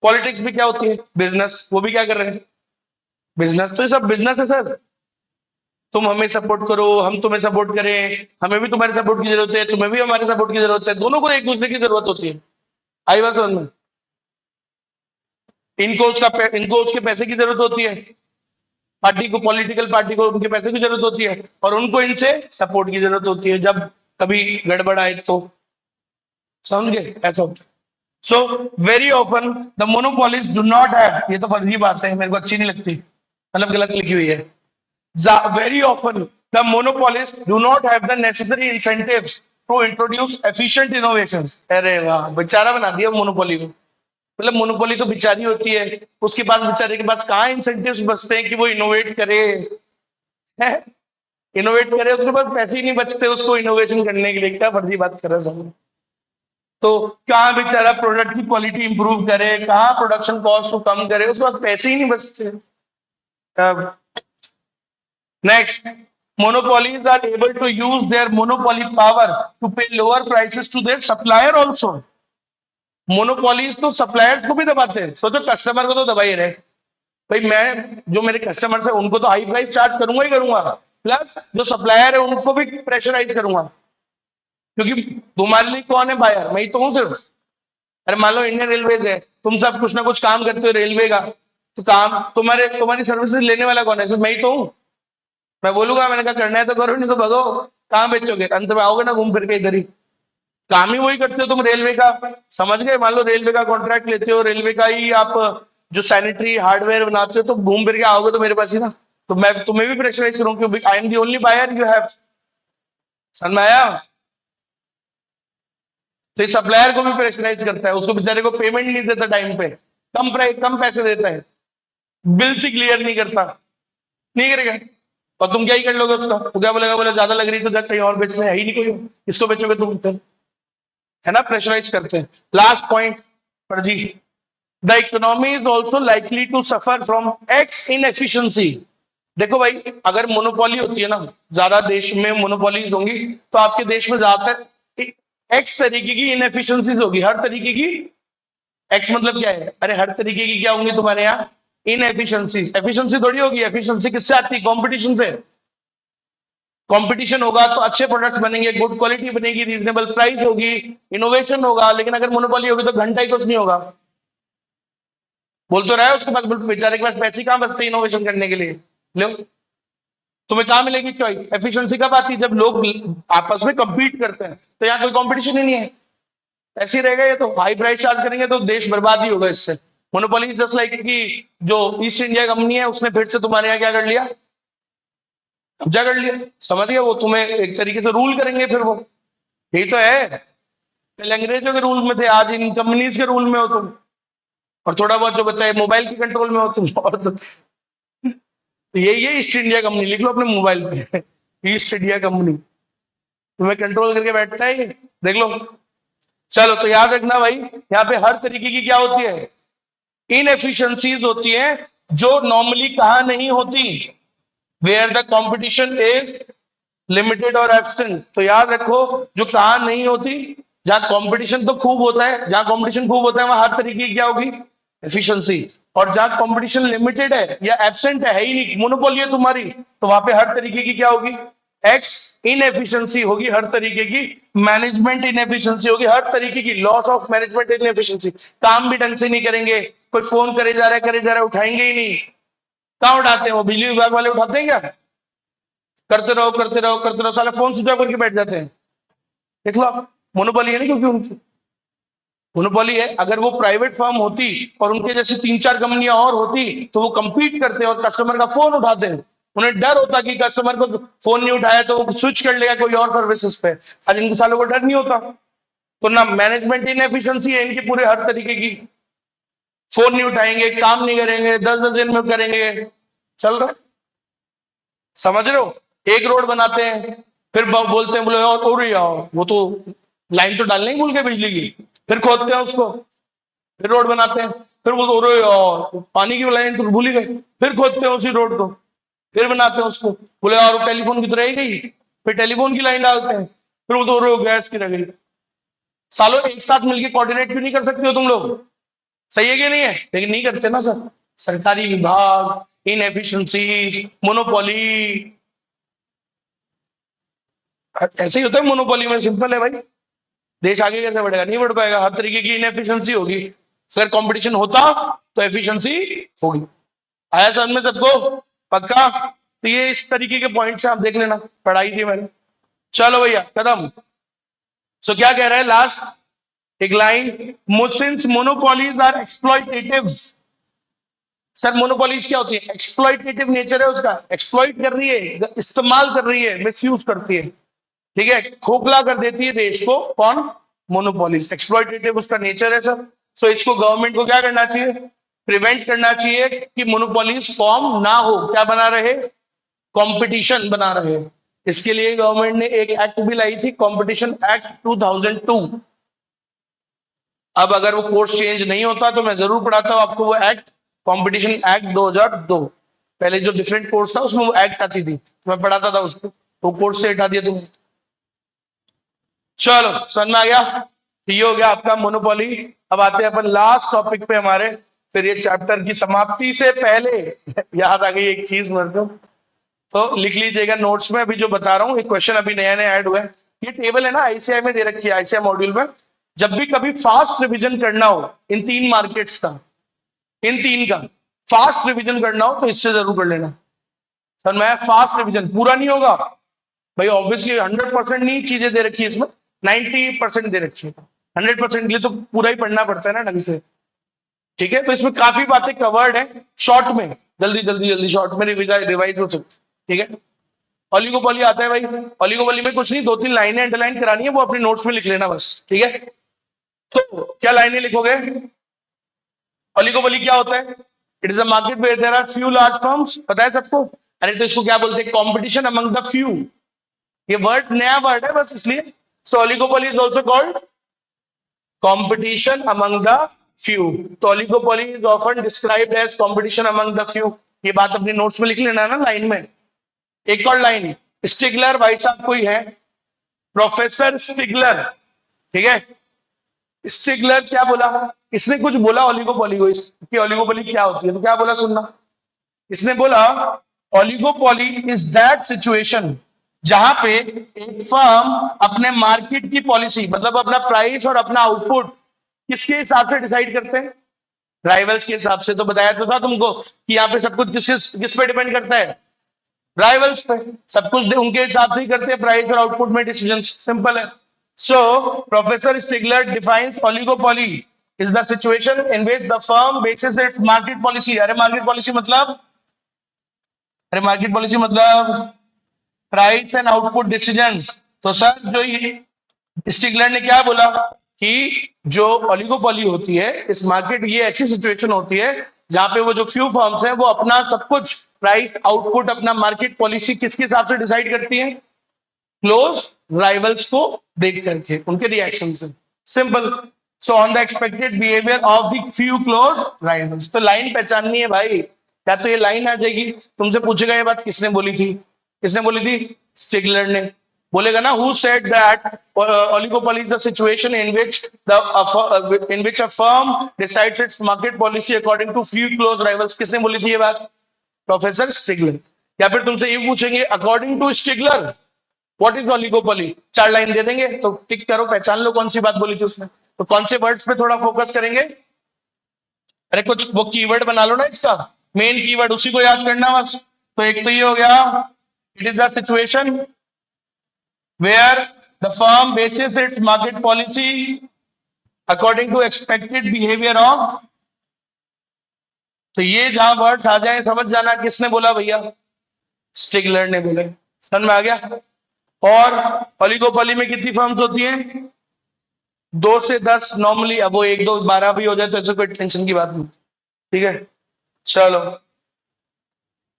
पॉलिटिक्स भी क्या होती है, बिजनेस, वो भी क्या कर रहे हैं, बिजनेस। तो ये सब बिजनेस है सर। तुम हमें सपोर्ट करो, हम तुम्हें सपोर्ट करें, हमें भी तुम्हारे सपोर्ट की जरूरत है, तुम्हें भी हमारे सपोर्ट की जरूरत है, दोनों को एक दूसरे की जरूरत होती है। आई बात समझ में। इनको उसके पैसे की जरूरत होती है, पार्टी को, पॉलिटिकल पार्टी को उनके पैसे की जरूरत होती है, और उनको इनसे सपोर्ट की जरूरत होती है जब कभी गड़बड़ आए तो। समझ गए, ऐसा होता है। So very often the monopolist do not have, ये तो फर्जी बात है, मेरे को अच्छी नहीं लगती, मतलब गलत लिखी हुई है। Very often the monopolists do not have the necessary incentives to introduce efficient innovations। अरे वाह, बेचारा बना दिया मोनोपोली को। मतलब मोनोपोली तो बेचारी होती है, उसके पास, बेचारे के पास कहाँ इंसेंटिव्स बचते हैं कि वो इनोवेट करे, है इनोवेट करे, उसके पास पैसे ही नहीं बचते उसको इनोवेशन करने के लिए। क्या फर्जी बात कर रहा है सब। तो कहाँ बेचारा प्रोडक्ट की क्वालिटी इंप्रूव करे, कहाँ प्रोडक्शन कॉस्ट को कम करे, उसके पास पैसे ही नहीं बचते। Next, monopolies are able to use their monopoly power to pay lower prices to their supplier also। Monopolies तो सप्लायर्स को भी दबाते हैं। सोचो कस्टमर को तो दबा ही रहे, भाई मैं जो मेरे कस्टमर्स है उनको तो हाई प्राइस चार्ज करूंगा ही करूंगा, प्लस जो सप्लायर है उनको भी प्रेशराइज करूंगा, क्योंकि तुम्हारे लिए कौन है बायर, मैं ही तो हूं सिर्फ। अरे मान लो इंडियन रेलवेज है, तुम सब कुछ ना कुछ काम करते हो रेलवे का, तो काम तुम्हारी सर्विसेज लेने वाला कौन है, सिर्फ मैं ही तो हूँ। मैं बोलूंगा, मैंने कहा करना है तो करो, नहीं तो भगो, कहाँ बेचोगे, अंत में आओगे ना घूम फिर के इधर ही। काम ही वही करते हो तुम रेलवे का, समझ गए। मान लो रेलवे का कॉन्ट्रैक्ट लेते हो, रेलवे का ही आप जो सैनिटरी हार्डवेयर बनाते हो, तो घूम फिर के आओगे तो मेरे पास ही ना, तो मैं तुम्हें भी प्रेशराइज करूँ, क्योंकि I am the only buyer you have. समझ में आया। तो इस सप्लायर को भी प्रेशराइज करता है, उसको बेचारे को पेमेंट नहीं देता टाइम पे, कम पैसे देता है, बिल से क्लियर नहीं करता, नहीं करेगा। और तुम क्या ही कर लोगे उसका, तो क्या बोलेगा, बोले ज्यादा लग रही तो कहीं और बेचना है ही नहीं कोई, इसको बेचोगे तुम फिर, है ना, प्रेशराइज करते हैं। लास्ट पॉइंट फर्जी, the economy is also likely to suffer from X inefficiency. देखो भाई, अगर मोनोपोली होती है ना, ज्यादा देश में मोनोपोलीज होंगी, तो आपके देश में ज्यादातर एक्स तरीके की इनएफिशिएंसीज होगी, हर तरीके की। एक्स मतलब क्या है? अरे हर तरीके की क्या होंगी तुम्हारे यहाँ? इनएफिशिएंसीज। एफिशिएंसी थोड़ी होगी, एफिशिएंसी किससे आती है? कंपटीशन से। कंपटीशन होगा तो अच्छे प्रोडक्ट्स बनेंगे, गुड क्वालिटी बनेगी, रीजनेबल प्राइस होगी, इनोवेशन होगा। लेकिन अगर मोनोपोली होगी तो घंटा ही कुछ नहीं होगा। बोल तो रहा है, उसके पास बेचारे के पास पैसे कहां बचते इनोवेशन करने के लिए? लो, तुम्हें कहां मिलेगी चॉइस? एफिशिएंसी कब आती है? जब लोग आपस में compete करते हैं, तो यहाँ कोई कंपटीशन ही नहीं है। ऐसे ही रहेगा ये तो, हाई प्राइस चार्ज करेंगे तो देश बर्बाद ही होगा इससे। मोनोपोली जस्ट लाइक कि जो ईस्ट इंडिया कंपनी है उसने फिर से तुम्हारे यहाँ क्या कर लिया? कब्जा कर लिया। समझ गए? वो तुम्हें एक तरीके से रूल करेंगे फिर वो। यही तो है, पहले अंग्रेजों के रूल में थे, आज इन कंपनीज के रूल में हो तुम। और थोड़ा बहुत जो बचा है मोबाइल के कंट्रोल में हो तुम। और तो यही है ईस्ट इंडिया कंपनी, लिख लो अपने मोबाइल पे। ईस्ट इंडिया कंपनी तुम्हें कंट्रोल करके बैठता है ये, देख लो। चलो तो याद रखना भाई, यहाँ पे हर तरीके की क्या होती है? इनएफिशिएंसीज होती है, जो नॉर्मली कहा नहीं होती, where the competition is limited और एब्सेंट। तो याद रखो, जो कहा नहीं होती, जहां कंपटीशन तो खूब होता है, जहां कंपटीशन खूब होता है वहां हर तरीके की क्या होगी? एफिशिएंसी। और जहां कंपटीशन लिमिटेड है या एब्सेंट है ही नहीं, मोनोपोली है तुम्हारी, तो वहां पे हर तरीके की क्या होगी? एक्स इनएफिशिएंसी होगी हर तरीके की, मैनेजमेंट इनएफिशिएंसी होगी हर तरीके की, लॉस ऑफ मैनेजमेंट इनएफिशिएंसी। काम भी ढंग से नहीं करेंगे, कोई फोन करे जा रहा है उठाएंगे ही नहीं। कहां उठाते हैं? वो बिजली विभाग वाले उठाते हैं क्या? करते रहो करते रहो करते रहो, साला फोन स्विच ऑफ करके बैठ जाते हैं। देख लो आप, मोनोपोली है ना, क्योंकि उनकी मोनोपोली है। अगर वो प्राइवेट फर्म होती और उनके जैसे तीन चार कंपनियां और होती, तो वो compete करते और कस्टमर का फोन उठाते हैं। उन्हें डर होता कि कस्टमर को फोन नहीं उठाया तो वो स्विच कर लेगा कोई और सर्विसेज पे। आज इनके सालों को डर नहीं होता। तो ना मैनेजमेंट इनएफिशिएंसी है इनकी पूरे हर तरीके की, फोन नहीं उठाएंगे, काम नहीं करेंगे, 10-10 दिन में करेंगे। चल रहा है, समझ रहे हो? एक रोड बनाते हैं, फिर बोलते हैं, बोले और यार वो तो लाइन तो डालने ही भूल गए बिजली की। फिर खोदते हैं उसको, फिर रोड बनाते हैं, फिर बोलते अरे यार पानी की लाइन तो भूल ही गए। फिर खोदते हैं उसी रोड को, फिर बनाते हैं उसको, बोले यार टेलीफोन की तो रह गई। फिर टेलीफोन की लाइन डालते हैं, फिर बोलते अरे गैस की रह गई। सालों एक साथ मिलकर कोऑर्डिनेट क्यों नहीं कर सकते हो तुम लोग? सही है कि नहीं है? लेकिन नहीं करते ना सर। सरकारी विभाग, इनएफिशिएंसी, मोनोपोली, ऐसे ही होता है मोनोपोली में। सिंपल है भाई, देश आगे कैसे बढ़ेगा? नहीं बढ़ पाएगा, हर तरीके की इनएफिशिएंसी होगी। अगर कंपटीशन होता तो एफिशिएंसी होगी। आया समझ में सबको? पक्का? तो ये इस तरीके के पॉइंट्स आप देख लेना, पढ़ाई थी मैंने। चलो भैया कदम। सो क्या कह रहा है लास्ट एक line, since monopolies are exploitative. Sir monopolies क्या होती है? एक्सप्लॉइटेटिव नेचर है उसका, एक्सप्लॉइट कर रही है, इस्तेमाल कर रही है, मिसयूज करती है। ठीक है, खोखला कर देती है देश को। कौन? मोनोपोलीज। एक्सप्लॉइटेटिव उसका नेचर है सर। सो इसको गवर्नमेंट को क्या करना चाहिए? प्रिवेंट करना चाहिए कि मोनोपोलीज फॉर्म ना हो। क्या बना रहे? कंपटीशन बना रहे। इसके लिए गवर्नमेंट ने एक एक्ट भी लाई थी, कंपटीशन एक्ट 2002। अब अगर वो कोर्स चेंज नहीं होता तो मैं जरूर पढ़ाता हूं आपको वो एक्ट, कंपटीशन एक्ट 2002। पहले जो डिफरेंट कोर्स था उसमें वो एक्ट आती थी, तो मैं पढ़ाता था उसको, वो कोर्स से हटा दिया तुमने। चलो समझ में आ गया? ये हो गया आपका मोनोपोली। अब आते हैं अपन लास्ट टॉपिक पे हमारे, फिर ये चैप्टर की समाप्ति से पहले याद आ गई एक चीज मेरे को, तो लिख लीजिएगा नोट्स में। अभी जो बता रहा हूँ एक क्वेश्चन अभी नया नया ऐड हुआ है। ये टेबल है ना आईसीआई में दे रखी है, आईसीआई मॉड्यूल में। जब भी कभी फास्ट रिवीजन करना हो इन तीन मार्केट्स का, इन तीन का फास्ट रिवीजन करना हो तो इससे जरूर कर लेना। सर मैं फास्ट रिवीजन पूरा नहीं होगा भाई, ऑब्वियसली 100% नहीं चीजें दे रखी है इसमें, 90% दे रखी है। 100% के लिए तो पूरा ही पढ़ना पड़ता है ना ढंग से। ठीक है, तो इसमें काफी बातें कवर्ड है शॉर्ट में, जल्दी जल्दी जल्दी शॉर्ट में रिवाइज हो सकती। ठीक है, ओलिगोपोली आता है भाई। ओलिगोपोली में कुछ नहीं, 2-3 लाइनें अंडरलाइन करानी है, वो अपने नोट्स में लिख लेना बस। ठीक है, तो क्या लाइनें लिखोगे? ओलिगोपोली क्या होता है? It is a market where there are few large firms. पता है सबको? अरे तो इसको क्या बोलते हैं? Competition among the few. ये वर्ड नया वर्ड है बस इसलिए। So oligopoly is also called competition among the few। तो oligopoly is often described as competition among the few। ये बात अपने नोट्स में लिख लेना ना लाइन में। एक और लाइन, स्टिगलर भाई साहब कोई है? प्रोफेसर स्टिगलर ठीक है। स्टिगलर क्या बोला, इसने कुछ बोला ओलिगोपोली को, इसकी ओलिगोपोली क्या होती है, तो क्या बोला सुनना। इसने बोला ओलिगोपोली इज दैट सिचुएशन जहां पे एक फर्म अपने मार्केट की पॉलिसी, मतलब अपना प्राइस और अपना आउटपुट किसके हिसाब से डिसाइड करते हैं, राइवल्स के हिसाब से। तो बताया तो था तुमको कि यहाँ पे सब कुछ किस पे डिपेंड करता है, राइवल्स पे। सब कुछ उनके हिसाब से ही करते हैं, प्राइस और आउटपुट में डिसीजन, सिंपल है। So professor Stigler defines oligopoly is the situation in which the firm basis its market policy. अरे मार्केट पॉलिसी मतलब प्राइस एंड आउटपुट डिसीजंस। तो सर जो ये स्टिगलर ने क्या बोला कि जो ओलिगोपोली होती है इस मार्केट, ये ऐसी सिचुएशन होती है जहां पे वो जो फ्यू फर्म्स हैं वो अपना सब कुछ प्राइस आउटपुट अपना मार्केट पॉलिसी किसके हिसाब से डिसाइड करती हैं, क्लोज राइवल्स को देख करके, उनके रिएक्शन से, simple. So on the expected behaviour of the few close rivals. तो लाइन पहचाननी है भाई, या तो ये लाइन आ जाएगी, तुमसे पूछेगा ये बात किसने बोली थी, किसने बोली थी, स्टिगलर ने। बोलेगा ना who said that oligopoly is a situation in which a firm decides its market policy according to few close rivals। किसने बोली थी ये बात, प्रोफेसर स्टिगलर। या फिर तुमसे ये पूछेंगे according to Stigler what is oligopoly, 4 line दे देंगे तो टिक करो, पहचान लो कौन सी बात बोली थी उसने। तो कौन से वर्ड्स पे थोड़ा फोकस करेंगे, अरे कुछ वो कीवर्ड बना लो ना, इसका मेन कीवर्ड उसी को याद करना बस। तो एक तो ये हो गया, it is the situation where the firm bases its market policy according to expected behavior of। तो ये जहां वर्ड्स आ जाए समझ जाना किसने बोला भैया, स्टिगलर ने बोले। समझ में आ गया। और ओलिगोपोली में कितनी फर्म्स होती हैं, 2 से 10 नॉर्मली। अब वो 1 2 12 भी हो जाए तो ऐसे कोई टेंशन की बात नहीं, ठीक है। चलो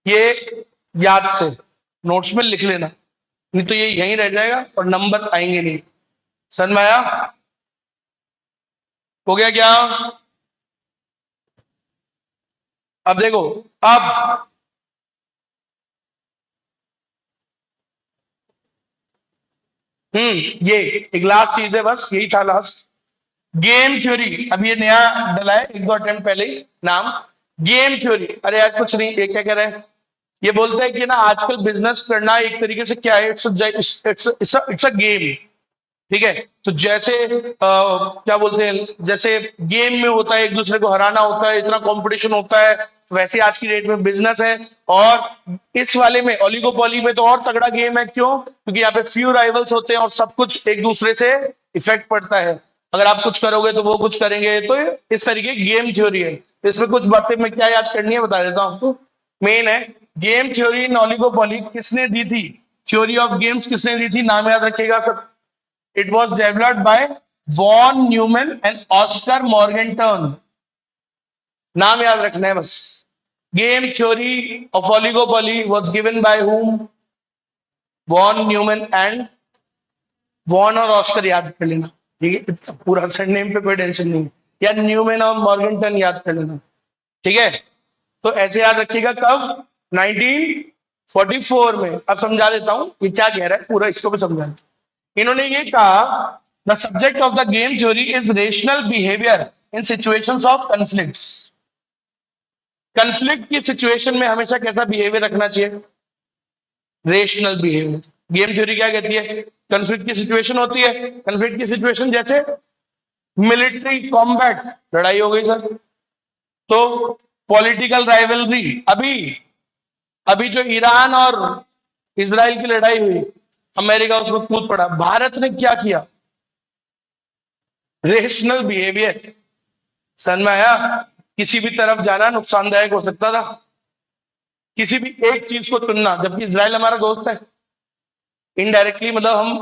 ये याद से नोट्स में लिख लेना, नहीं तो ये यहीं रह जाएगा और नंबर आएंगे नहीं। समझ में आया, हो गया क्या। अब देखो, अब ये एक लास्ट चीज है, बस यही था लास्ट। गेम थ्योरी, अब ये नया डला है 1 2 अटेम्प्ट पहले ही नाम, गेम थ्योरी। अरे यार कुछ नहीं, ये क्या कह रहे हैं, ये बोलते हैं कि ना आजकल बिजनेस करना एक तरीके से क्या है, इट्स अ गेम, ठीक है। तो जैसे क्या बोलते हैं, जैसे गेम में होता है एक दूसरे को हराना होता है, इतना कंपटीशन होता है, तो वैसे आज की डेट में बिजनेस है। और इस वाले में ओलिगोपोली में तो और तगड़ा गेम है, क्यों, क्योंकि यहाँ पे फ्यू राइवल्स होते हैं और सब कुछ एक दूसरे से इफेक्ट पड़ता है। अगर आप कुछ करोगे तो वो कुछ करेंगे, तो इस तरीके की गेम थ्योरी है। इसमें कुछ बातें मैं क्या याद करनी है बता देता हूं आपको। मेन है गेम थ्योरी इन ओलिगोपोली किसने दी थी, थ्योरी ऑफ गेम्स किसने दी थी, नाम याद रखिएगा सब। It was developed by Von Neumann and Oscar Morgenstern। नाम याद रखना है बस। Game theory of oligopoly was given by whom? Von Neumann and Von और ऑस्कर याद कर लेना, ठीक है। पूरा सरनेम पे कोई टेंशन नहीं, या न्यूमैन और मॉर्गनटन याद कर लेना, ठीक है। तो ऐसे याद रखिएगा, कब, 1944 में। अब समझा देता हूं ये क्या कह रहा है, पूरा इसको भी समझा देता हूं। इन्होंने ये कहा the subject of the game theory is rational behaviour in situations of conflicts. Conflict की सिचुएशन में हमेशा कैसा बिहेवियर रखना चाहिए, रेशनल बिहेवियर। गेम थ्योरी क्या कहती है, कन्फ्लिक्ट की सिचुएशन होती है, कन्फ्लिक्ट की सिचुएशन जैसे मिलिट्री कॉम्बैट, लड़ाई हो गई सर, तो पॉलिटिकल राइवलरी, अभी अभी जो ईरान और इजराइल की लड़ाई हुई, अमेरिका उसमें कूद पड़ा, भारत ने क्या किया, रेशनल बिहेवियर। समझ में आया, किसी भी तरफ जाना नुकसानदायक हो सकता था, किसी भी एक चीज को चुनना, जबकि इजराइल हमारा दोस्त है, इनडायरेक्टली मतलब हम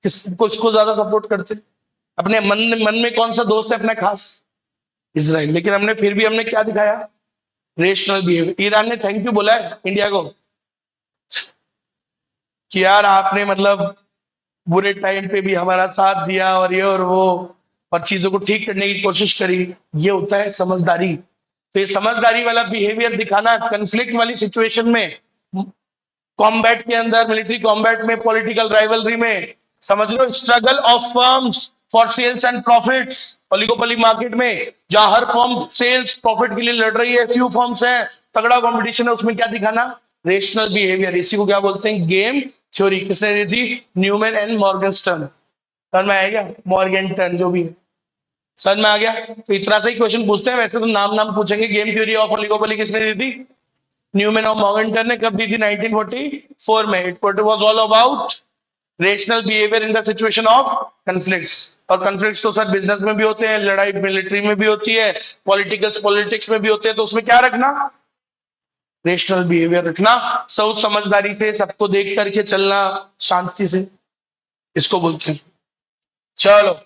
किसको ज्यादा सपोर्ट करते, अपने मन में कौन सा दोस्त है अपना खास, इजराइल। लेकिन हमने फिर भी हमने क्या दिखाया, रेशनल बिहेवियर। ईरान ने थैंक यू बोला है इंडिया को कि यार आपने मतलब बुरे टाइम पे भी हमारा साथ दिया और ये और वो, और चीजों को ठीक करने की कोशिश करी। ये होता है समझदारी। तो ये समझदारी वाला बिहेवियर दिखाना कन्फ्लिक्ट वाली सिचुएशन में, कॉम्बैट के अंदर, मिलिट्री कॉम्बैट में, पॉलिटिकल राइवलरी में, समझ लो, struggle of firms for sales and profits. Oligopoly market में जहां हर फर्म सेल्स प्रॉफिट के लिए लड़ रही है, फ्यू फर्म्स हैं, तगड़ा कंपटीशन है, उसमें क्या दिखाना? Rational behaviour. इसी को क्या बोलते हैं? Game theory. किसने दी थी? Neumann and Morgenstern. समझ में आएगा? मॉर्गनस्टर्न जो भी है, समझ में आ गया? तो इतना सही क्वेश्चन पूछते हैं। वैसे तो नाम नाम पूछेंगे। गेम थ्योरी ऑफ ओलिगोपोली किसने दी थी? न्यूमैन और मॉर्गनस्टर्न ने। कब दी थी? 1944 में। It was all about rational behaviour in the situation of conflicts. और कन्फ्लिक्ट्स तो सर बिजनेस में भी होते हैं, लड़ाई मिलिट्री में भी होती है, पॉलिटिक्स में भी होते हैं। तो उसमें क्या रखना? रेशनल बिहेवियर रखना, सोच समझदारी से, सबको देख करके चलना, शांति से, इसको बोलते हैं। चलो,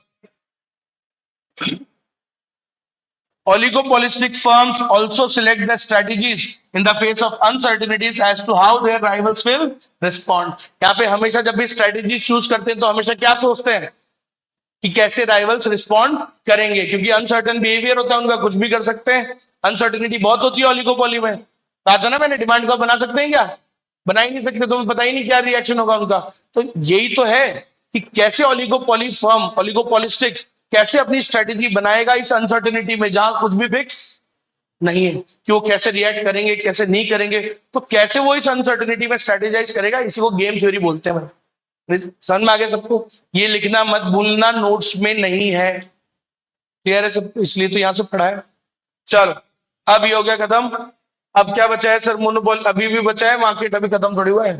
oligopolistic firms also select the strategies in the face of uncertainties as to how their rivals will respond। यहाँ पे हमेशा जब भी स्ट्रेटेजीज चूज करते हैं तो हमेशा क्या सोचते हैं कि कैसे राइवल्स रिस्पॉन्ड करेंगे, क्योंकि अनसर्टन बिहेवियर होता है उनका, कुछ भी कर सकते हैं। अनसर्टनिटी बहुत होती है ओलिगोपोली में। कहा था ना मैंने, डिमांड कर्व बना सकते हैं क्या? बना ही नहीं सकते, तुम्हें पता ही नहीं क्या रिएक्शन होगा उनका। तो यही तो है कि कैसे ओलिगोपोली फर्म, ओलिगोपोलिस्टिक कैसे अपनी स्ट्रेटेजी बनाएगा इस अनसर्टनिटी में, जहां कुछ भी फिक्स नहीं है कि वो कैसे रिएक्ट करेंगे, कैसे नहीं करेंगे। तो कैसे वो इस अनसर्टनिटी में स्ट्रेटेजाइज करेगा, इसी को गेम थ्योरी बोलते हैं भाई। समझ में आ गया सबको? ये लिखना मत भूलना, नोट्स में नहीं है। क्लियर है सबको? इसलिए तो यहां से पढ़ा है। चलो, अब ये हो गया खत्म। अब क्या बचा है सर? मोनोपोल अभी भी बचा है, मार्केट अभी खत्म थोड़ी हुआ है।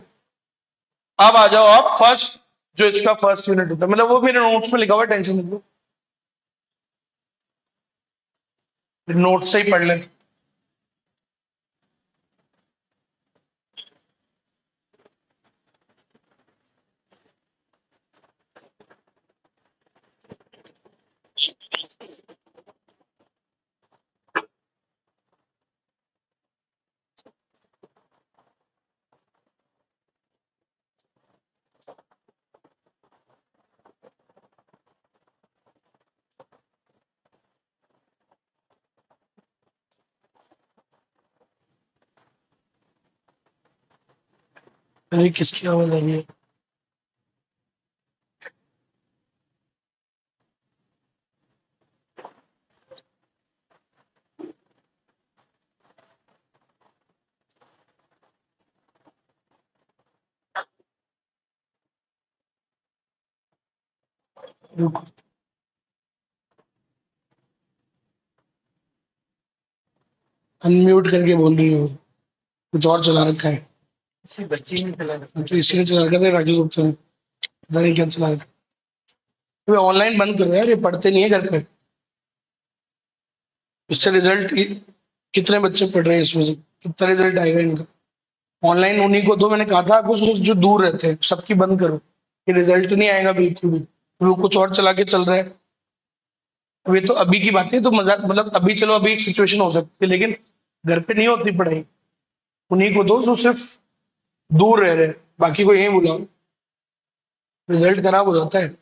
अब आ जाओ आप फर्स्ट, जो इसका फर्स्ट यूनिट होता है, मतलब वो मेरे नोट्स में लिखा हुआ है, टेंशन मत लो, नोट से ही पढ़ ले। अरे किसकी आवाज आ रही है? रुको, अनम्यूट करके बोल रही हूँ, कुछ और चला रखा है। इसी बच्ची ने चला रखा है, तो इसी ने चला रखा था राजू गुप्ता ने, पता नहीं क्या चला रखा। ऑनलाइन बंद करो यार, ये पढ़ते नहीं है घर पे। इससे रिजल्ट, कितने बच्चे पढ़ रहे हैं इसमें से, कितना रिजल्ट आएगा इनका? ऑनलाइन उन्हीं को दो, मैंने कहा था आपको, जो दूर रहते हैं सबकी बंद करो, ये रिजल्ट नहीं आएगा बिल्कुल भी। वो कुछ और चला के चल रहा है। अब ये तो अभी की बात है, तो मजाक, मतलब अभी चलो, अभी एक सिचुएशन हो सकती है, लेकिन घर पे नहीं होती पढ़ाई। उन्हीं को दो जो सिर्फ दूर रह रहे हैं, बाकी को यही बुलाओ, रिजल्ट खराब हो जाता है।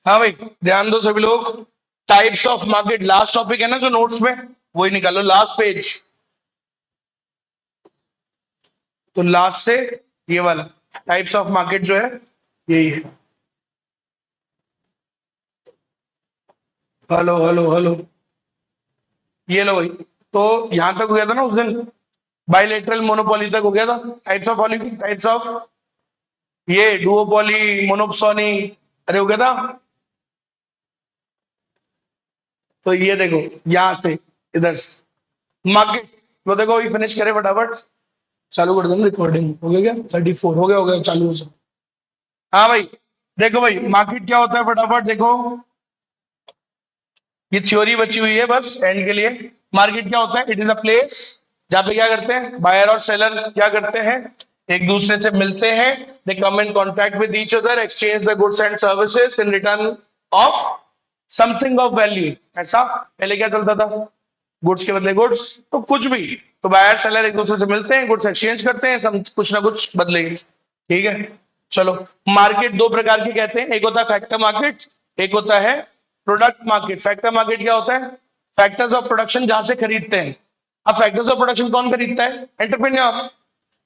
हाँ भाई, ध्यान दो सभी लोग। Types of market last topic है ना जो नोट्स में, वही निकालो लास्ट पेज। तो लास्ट से ये वाला टाइप्स ऑफ मार्केट जो है यही है। हेलो हेलो हेलो, ये लो भाई। तो यहां तक हो गया था ना उस दिन, बाइलेटरल मोनोपोली तक हो गया था। टाइप्स ऑफ ये डुओपोली, मोनोप्सोनी, अरे हो गया था। तो ये देखो, यहां से इधर से मार्केट, वो देखो ये फिनिश करे फटाफट, चालू कर दो रिकॉर्डिंग। हो गया क्या? 34 हो गया, हो गया, चालू हो जाओ। हाँ भाई, देखो भाई मार्केट क्या होता है, फटाफट देखो। ये थ्योरी बची हुई है बस एंड के लिए। मार्केट क्या होता है? इट इज अ प्लेस जहां पे क्या करते हैं, बायर और सेलर क्या करते हैं, एक दूसरे से मिलते हैं। They come in contact with each other, exchange the goods and services in return of something of value, ऐसा पहले क्या चलता था, गुड्स के बदले गुड्स, तो कुछ भी, तो बायर सेलर एक दूसरे से मिलते हैं, गुड्स एक्सचेंज करते हैं, सब कुछ ना कुछ बदलेंगे, ठीक है। चलो, मार्केट दो प्रकार के कहते हैं, एक होता है फैक्टर मार्केट, एक होता है प्रोडक्ट मार्केट। फैक्टर मार्केट क्या होता है, फैक्टर्स ऑफ प्रोडक्शन जहां से खरीदते हैं। अब फैक्टर्स ऑफ प्रोडक्शन कौन खरीदता है, एंटरप्रेन्योर,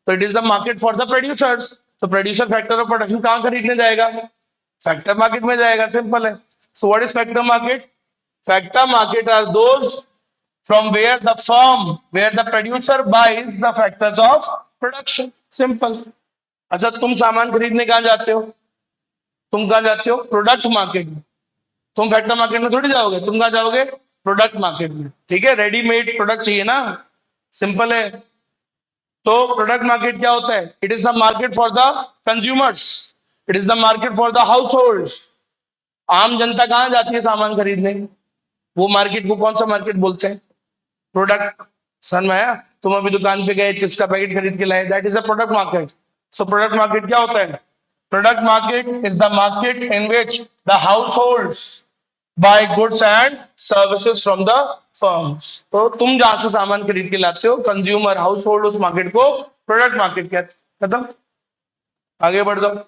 तो it is the market for the producers, तो प्रोड्यूसर फैक्टर ऑफ प्रोडक्शन कहां खरीदने जाएगा, फैक्टर मार्केट में जाएगा, सिंपल है। So what is factor market, factor market are those from where the firm, where the producer buys the factors of production, simple। अच्छा, तुम सामान खरीदने कहां जाते हो, तुम कहां जाते हो, प्रोडक्ट मार्केट में, तुम फैक्टर मार्केट में थोड़ी जाओगे, तुम कहां जाओगे, प्रोडक्ट मार्केट में, ठीक है, रेडीमेड प्रोडक्ट चाहिए ना, सिंपल है। तो प्रोडक्ट मार्केट क्या होता है, it is the market for the consumers, it is the market for the house hold. आम जनता कहां जाती है सामान खरीदने, वो मार्केट को कौन सा मार्केट बोलते हैं, प्रोडक्ट। समझ में आया, तुम अभी दुकान पे गए, चिप्स का पैकेट खरीद के लाए, that is a product market. So product market क्या होता है, product market is the market in which the households buy goods and services from the firms. तो तुम जहां से सामान खरीद के लाते हो, कंज्यूमर हाउस होल्ड, उस मार्केट को प्रोडक्ट मार्केट कहते हैं। खत्म, आगे बढ़ जाओ।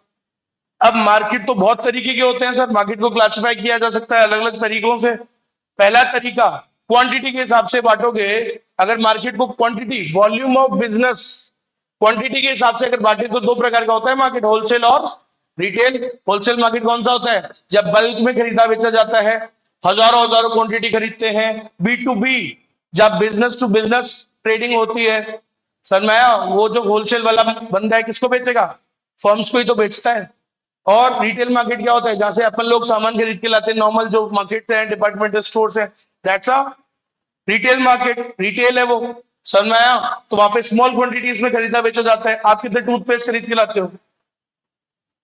अब मार्केट तो बहुत तरीके के होते हैं सर, मार्केट को क्लासिफाई किया जा सकता है अलग अलग तरीकों से। पहला तरीका, क्वांटिटी के हिसाब से बांटोगे, अगर मार्केट को quantity, volume of business, quantity के हिसाब से अगर बांटे तो दो प्रकार का होता है मार्केट, होलसेल और रिटेल। होलसेल मार्केट कौन सा होता है, जब बल्क में खरीदा बेचा जाता है, हजारों हजारों क्वांटिटी खरीदते हैं। बी टू बी, जब बिजनेस टू बिजनेस ट्रेडिंग होती है। सर मैं, वो जो होलसेल वाला बंदा है किसको बेचेगा, फर्म्स को ही तो बेचता है। और रिटेल मार्केट क्या होता है, जहां से अपन लोग सामान खरीद के लाते हैं, नॉर्मल जो मार्केट है, डिपार्टमेंटल स्टोर्स है, that's a retail market, retail है वो। समझ में आया, तो वहां पे स्मॉल क्वांटिटीज में खरीदा बेचा जाता है। आप कितने टूथपेस्ट खरीद के लाते हो,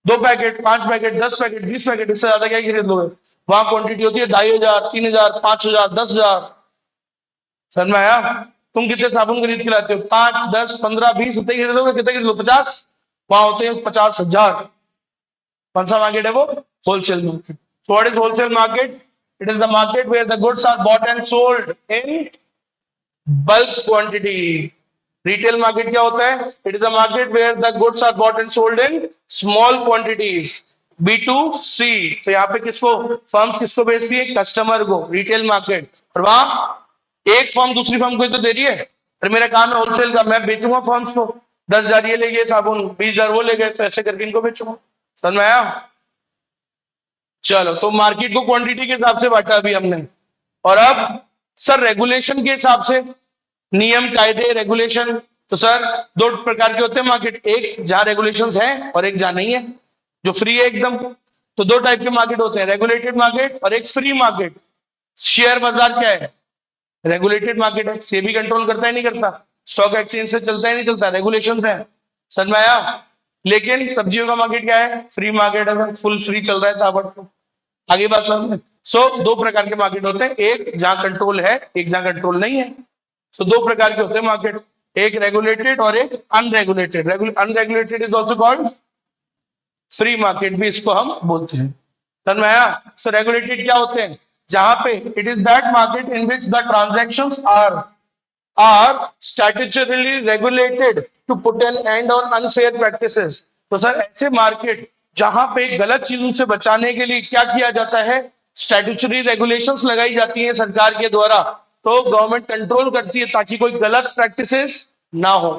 2 पैकेट, 5 पैकेट, 10 पैकेट, 20 पैकेट, इससे ज्यादा क्या खरीद लोगे। वहां क्वांटिटी होती है 2,500, 3,000, 5,000, 10,000। समझ में आया, तुम कितने साबुन खरीद के लाते हो, 5, 10, 15, 20, कितने खरीदोगे, कितने खरीद लो, 50। वहां होते हैं 50,000। कौन सा मार्केट है वो, wholesale market. So what is wholesale market, it is the market where the goods are bought and sold in bulk quantity. Retail market क्या होता है, it is a market where the goods are bought and sold in small quantities, B to C. तो यहाँ पे किसको, firms किसको बेचती है, कस्टमर को, रिटेल मार्केट। और वहां एक फर्म दूसरी फर्म को तो दे रही है, और मेरा काम है होलसेल का, मैं बेचूंगा फर्म्स को, 10,000 ये ले गए साबुन, 20,000 वो ले गए, तो ऐसे करके इनको बेचूंगा। समझ में आया, चलो, तो मार्केट को क्वांटिटी के हिसाब से बांटा अभी हमने। और अब सर रेगुलेशन के हिसाब से, नियम कायदे रेगुलेशन, तो सर दो प्रकार के होते हैं मार्केट, एक जहां रेगुलेशंस है और एक जहां नहीं है, जो फ्री है एकदम। तो दो टाइप के मार्केट होते हैं, रेगुलेटेड मार्केट और एक फ्री मार्केट। शेयर बाजार क्या है, रेगुलेटेड मार्केट है, सेबी कंट्रोल करता है नहीं करता, स्टॉक एक्सचेंज से चलता है नहीं चलता, रेगुलेशंस है। समझ में आया, लेकिन सब्जियों का मार्केट क्या है, फ्री मार्केट है, फुल फ्री चल रहा है ताबड़तोड़। आगे बात समझ। सो दो प्रकार के मार्केट होते हैं, एक जहां कंट्रोल है, एक जहां कंट्रोल नहीं है। सो दो प्रकार के होते हैं मार्केट, एक रेगुलेटेड और एक unregulated. Unregulated is also called free market, भी इसको हम बोलते हैं। समझ में आया, सो रेगुलेटेड क्या होते हैं, जहां पे it is that market in which the transactions are statutorily regulated to put an end on unfair practices. तो सर ऐसे मार्केट जहां पे गलत चीजों से बचाने के लिए क्या किया जाता है, स्टैट्यूटरी रेगुलेशंस लगाई जाती हैं सरकार के द्वारा, तो गवर्नमेंट कंट्रोल करती है ताकि कोई गलत प्रैक्टिसेस ना हो।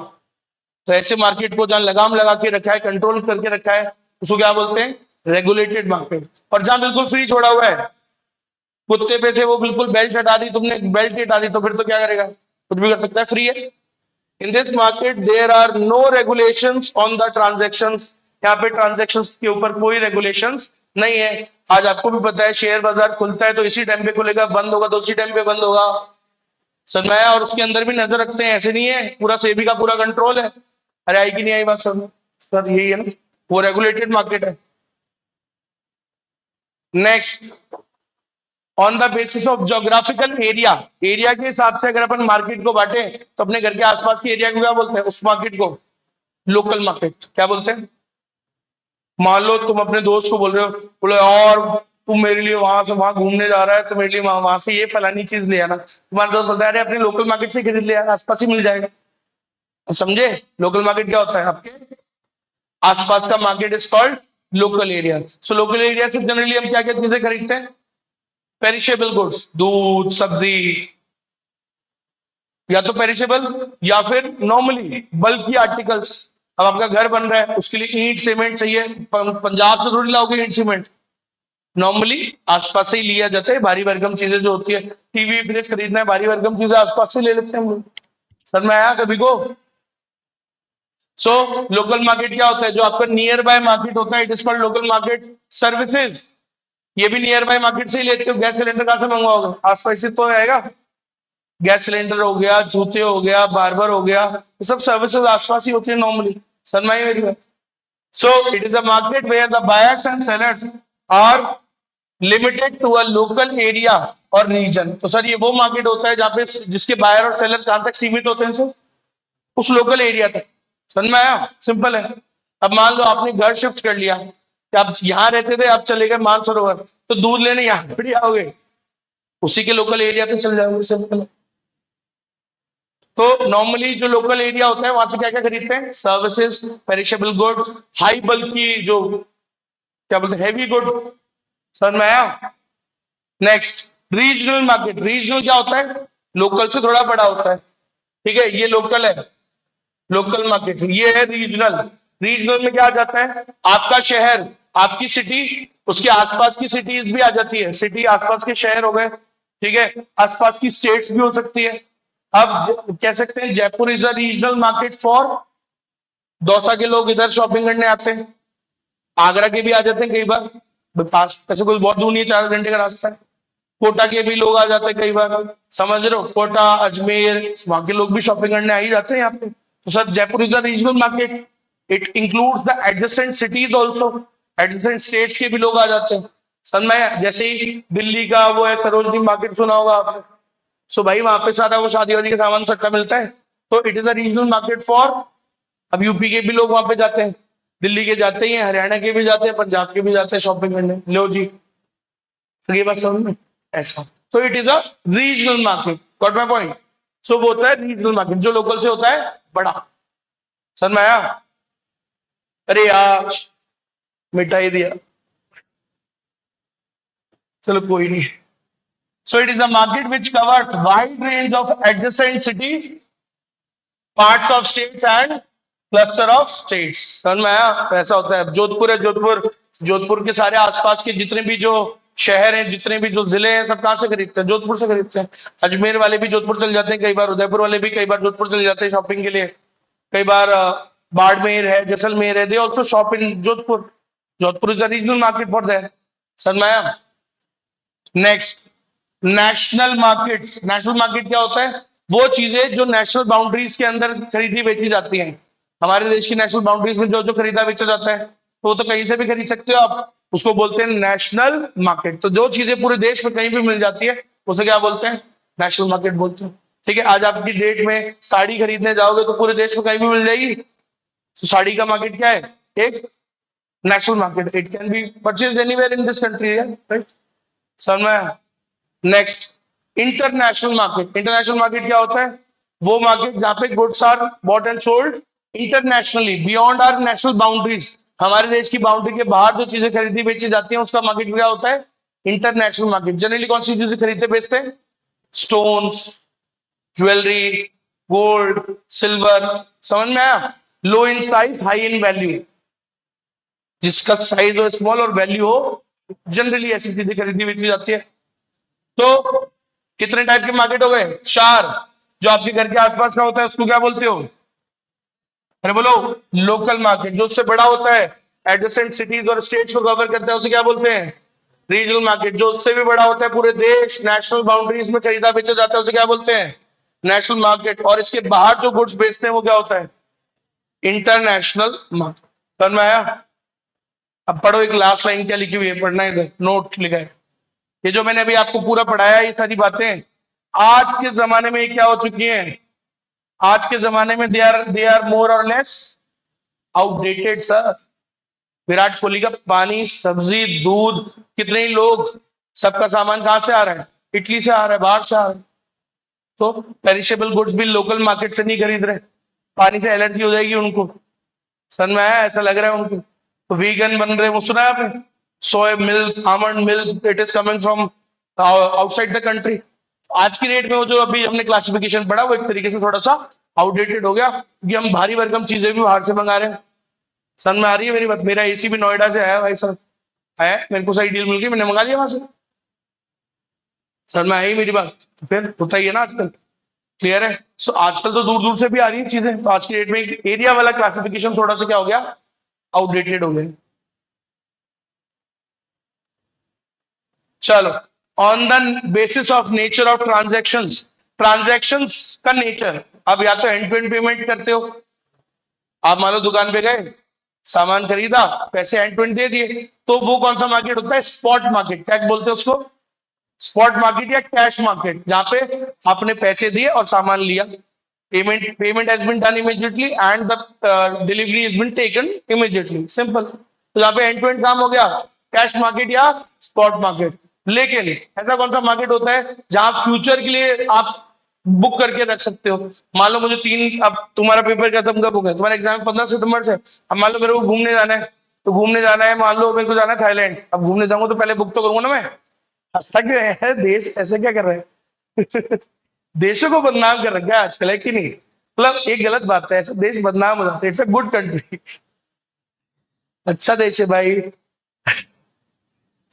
तो ऐसे मार्केट को जहां लगाम लगा के रखा है, कंट्रोल करके रखा है, उसको क्या बोलते हैं, रेगुलेटेड मार्केट। और जहां बिल्कुल फ्री छोड़ा हुआ है, कुत्ते पे से वो बिल्कुल बेल्ट हटा दी तुमने, बेल्ट हटा दी, तो फिर तो क्या करेगा, कुछ भी कर सकता है, फ्री है। In this market there are no regulations on the transactions, यहाँ पे ट्रांजैक्शंस के ऊपर कोई रेगुलेशंस नहीं है। आज आपको भी पता है शेयर बाजार खुलता है तो इसी टाइम पे खुलेगा, बंद होगा तो उसी टाइम पे बंद होगा। समझ में आया, और उसके अंदर भी नजर रखते हैं, ऐसे नहीं है, पूरा सेबी का पूरा कंट्रोल है। अरे आई कि नहीं आई बात समझ, सर यही है ना, वो रेगुलेटेड मार्केट है। Next, on the basis of geographical area, area के हिसाब से अगर अपन मार्केट को बांटे तो अपने घर के आसपास के एरिया को क्या बोलते हैं, उस मार्केट को लोकल मार्केट क्या बोलते हैं। मान लो तुम अपने दोस्त को बोल रहे हो, बोले और तू मेरे लिए वहां से वहां घूमने जा रहा है, तो मेरे लिए वहां से ये फलानी चीज ले आना। तुम्हारा दोस्त बोलता है अरे अपने लोकल मार्केट से खरीद ले यार, आसपास ही मिल जाएगा। तो समझे लोकल मार्केट क्या होता है? आपके आसपास का market is called local area. So local area से जनरली हम क्या क्या चीजें खरीदते हैं? पेरिशेबल गुड्स, दूध, सब्जी, या तो पेरिशेबल या फिर नॉर्मली बल्कि आर्टिकल्स। अब आपका घर बन रहा है, उसके लिए ईंट सीमेंट चाहिए, पंजाब से थोड़ी लाओगे ईंट सीमेंट, नॉर्मली आसपास से ही लिया जाता है। भारी भरकम चीजें जो होती है, टीवी फ्रिज खरीदना है, भारी भरकम चीजें आसपास से ले लेते हैं हम लोग। समझ में आया सभी को? सो लोकल मार्केट क्या होता है? जो आपका नियर बाय मार्केट होता है, it is called local market. Services, ये भी नियर बाय मार्केट से ही लेते हो। गैस सिलेंडर कहां से मंगवाओगे? आसपास से तो आएगा। गैस सिलेंडर हो गया, जूते हो गया, बार्बर हो गया, ये सब सर्विसेज आसपास ही होती है नॉर्मली। समझ में आई मेरी बात? So it is a market where the buyers and sellers are limited to a local area और रीजन। तो सर ये वो मार्केट होता है जहां पे जिसके बायर और सेलर कहां तक सीमित होते हैं सर? उस लोकल एरिया तक। समझ में आया? सिंपल है। अब मान लो आपने घर शिफ्ट कर लिया, कि आप यहां रहते थे, आप चले गए मानसरोवर, तो दूध लेने यहां थोड़ी आओगे, उसी के लोकल एरिया पे चल जाओगे। सिंपल है। तो नॉर्मली जो लोकल एरिया होता है वहां से क्या क्या खरीदते हैं? सर्विसेज, पेरिशेबल गुड्स, हाई बल्कि जो क्या बोलते हैं हैवी गुड। समझ में आया? Next, regional market. रीजनल क्या होता है? लोकल से थोड़ा बड़ा होता है। ठीक है, ये लोकल है, लोकल मार्केट। ये है रीजनल। रीजनल में क्या आ जाता है? आपका शहर, आपकी सिटी, उसके आसपास की सिटीज भी आ जाती है। सिटी आसपास के शहर हो गए, ठीक है, आसपास की स्टेट्स भी हो सकती है। अब कह सकते हैं Jaipur is a regional market for, Dausa के लोग इधर शॉपिंग करने आते हैं, आगरा के भी आ जाते हैं कई बार, पास ऐसे कोई बहुत दूर नहीं है, 4 घंटे का रास्ता है। कोटा के भी लोग आ जाते हैं कई बार। समझ रहे हो? कोटा, अजमेर, वहां के लोग भी शॉपिंग करने आ ही जाते हैं यहाँ पे। तो sir Jaipur is a regional market. It includes the adjacent cities also, adjacent states के भी लोग आ जाते हैं। समझ में आया? जैसे ही दिल्ली का वो है सरोजनी मार्केट, सुना होगा आपने। सो भाई वहां पे सारा वो शादी वादी का सामान सट्टा मिलता है, तो it is a regional market for. अब यूपी के भी लोग वहां पे जाते हैं, दिल्ली के जाते ही हैं, हरियाणा के भी जाते हैं, पंजाब के भी जाते हैं शॉपिंग करने। लो जी, तो ये बात समझ में? ऐसा, तो it is a regional market. Got my point? So वो होता है रीजनल मार्केट, जो लोकल से होता है बड़ा। समझ में आया? अरे यार मिटा ही दिया, चलो कोई नहीं। सो it is a market which covers wide range of adjacent cities, parts of states and cluster of states. समझ में आया? तो ऐसा होता है। जोधपुर है, जोधपुर, जोधपुर के सारे आसपास के जितने भी जो शहर हैं, जितने भी जो जिले हैं, सब कहां से खरीदते हैं? जोधपुर से खरीदते हैं। अजमेर वाले भी जोधपुर चल जाते हैं कई बार, उदयपुर वाले भी कई बार जोधपुर चले जाते हैं शॉपिंग के लिए। कई बार बाड़मेर है, जैसलमेर है, they also shop in Jodhpur. Jodhpur is the regional market for that. समझ में आया? Next, national markets. National market क्या होता है? वो चीजें जो नेशनल बाउंड्रीज के अंदर खरीदी बेची जाती हैं। हमारे देश की नेशनल बाउंड्रीज में जो जो खरीदा बेचा जाता है, तो वो तो कहीं से भी खरीद सकते हो आप, उसको बोलते हैं नेशनल मार्केट। तो जो चीजें पूरे देश में कहीं भी मिल जाती है, उसे क्या बोलते हैं? नेशनल मार्केट बोलते हैं। ठीक है, आज आपकी डेट में साड़ी खरीदने जाओगे तो पूरे देश में कहीं भी मिल जाएगी। तो साड़ी का मार्केट क्या है? एक national market. It can be purchase anywhere in this country, right? समझ में आया? Next, international market. International market क्या होता है? वो मार्केट जहां पे goods are bought and sold internationally, beyond our national boundaries. हमारे देश की बाउंड्री के बाहर जो चीजें खरीदी बेची जाती हैं, उसका मार्केट क्या होता है? International market. जनरली कौन सी चीजें खरीदते बेचते हैं? Stone, jewellery, gold, silver. समझ में आया? Low in size, high in value. जिसका साइज हो स्मॉल और वैल्यू हो, जनरली ऐसी चीजें खरीदी बेची जाती है। तो कितने टाइप के मार्केट हो गए? 4। जो आपके घर के आसपास का होता है उसको क्या बोलते हो? अरे बोलो। Local market. जो उससे बड़ा होता है, एडजेसेंट सिटीज और स्टेट्स को कवर करता है, उसे क्या बोलते हैं? Regional market. जो उससे भी बड़ा होता है, पूरे देश नेशनल बाउंड्रीज में खरीदा बेचा जाता है, उसे क्या बोलते हैं? National market. और इसके बाहर जो गुड्स बेचते हैं वो क्या होता है? International market. समझ में आया? अब पढ़ो, एक लास्ट लाइन क्या लिखी हुई है, पढ़ना है, इधर नोट लिखा है। ये जो मैंने अभी आपको पूरा पढ़ाया, ये सारी बातें आज के जमाने में क्या हो चुकी हैं? आज के जमाने में दे आर मोर और less outdated sir. Virat Kohli का पानी, सब्जी, दूध, कितने ही लोग, सबका सामान कहां से आ रहा है? इटली से आ रहा है, बाहर से आ रहा है। तो पेरिशेबल गुड्स भी लोकल मार्केट से नहीं खरीद रहे, पानी से एलर्जी हो जाएगी उनको। समझ में आया? ऐसा लग रहा है उनको। तो वीगन बन रहे, वो सुना है आपने? Soya milk, almond milk, it is coming from outside the country. आज की डेट में वो जो अभी हमने क्लासिफिकेशन पढ़ा, वो एक तरीके से थोड़ा सा आउटडेटेड हो गया, क्योंकि हम भारी भरकम चीजें भी बाहर से मंगा रहे हैं। समझ में आ रही है मेरी बात? मेरा एसी भी नोएडा से आया भाई साहब, आया, मेरे को सही डील मिल गई, मैंने मंगा लिया वहां से। समझ में आई मेरी बात? तो फिर होता ही है ना आजकल। क्लियर है? सो आजकल तो दूर दूर से भी आ रही है चीजें, तो आज की डेट में एरिया वाला क्लासिफिकेशन थोड़ा सा क्या हो गया, आउटडेटेड हो गया। चलो, on the basis of nature of transactions, transactions का नेचर, अब या तो एंड टू एंड पेमेंट करते हो, आप मान लो दुकान पे गए, सामान खरीदा, पैसे एंड टू एंड दे दिए, तो वो कौन सा मार्केट होता है? Spot market. क्या बोलते हैं उसको? स्पॉट मार्केट या कैश मार्केट, जहां पे आपने पैसे दिए और सामान लिया, payment has been done immediately and the delivery has been taken immediately, simple. तो यहाँ पे एंड टू एंड काम हो गया, कैश मार्केट या स्पॉट मार्केट। लेकिन ऐसा कौन सा मार्केट होता है जहां फ्यूचर के लिए आप बुक करके रख सकते हो? मान लो मुझे अब तुम्हारा पेपर खत्म कब होगा? तुम्हारा एग्जाम 15 सितंबर से। अब मान लो मेरे को घूमने जाना है, तो घूमने जाना है, मान लो मेरे को जाना है थाईलैंड, अब घूमने जाऊंगा तो पहले बुक तो करूंगा ना मैं। हंसता क्यों है? देश ऐसे क्या कर रहे हैं? देशों को बदनाम कर रखा है आजकल, है कि नहीं? मतलब एक गलत बात है, ऐसे देश बदनाम हो जाते हैं। इट्स अ गुड कंट्री, अच्छा देश है भाई।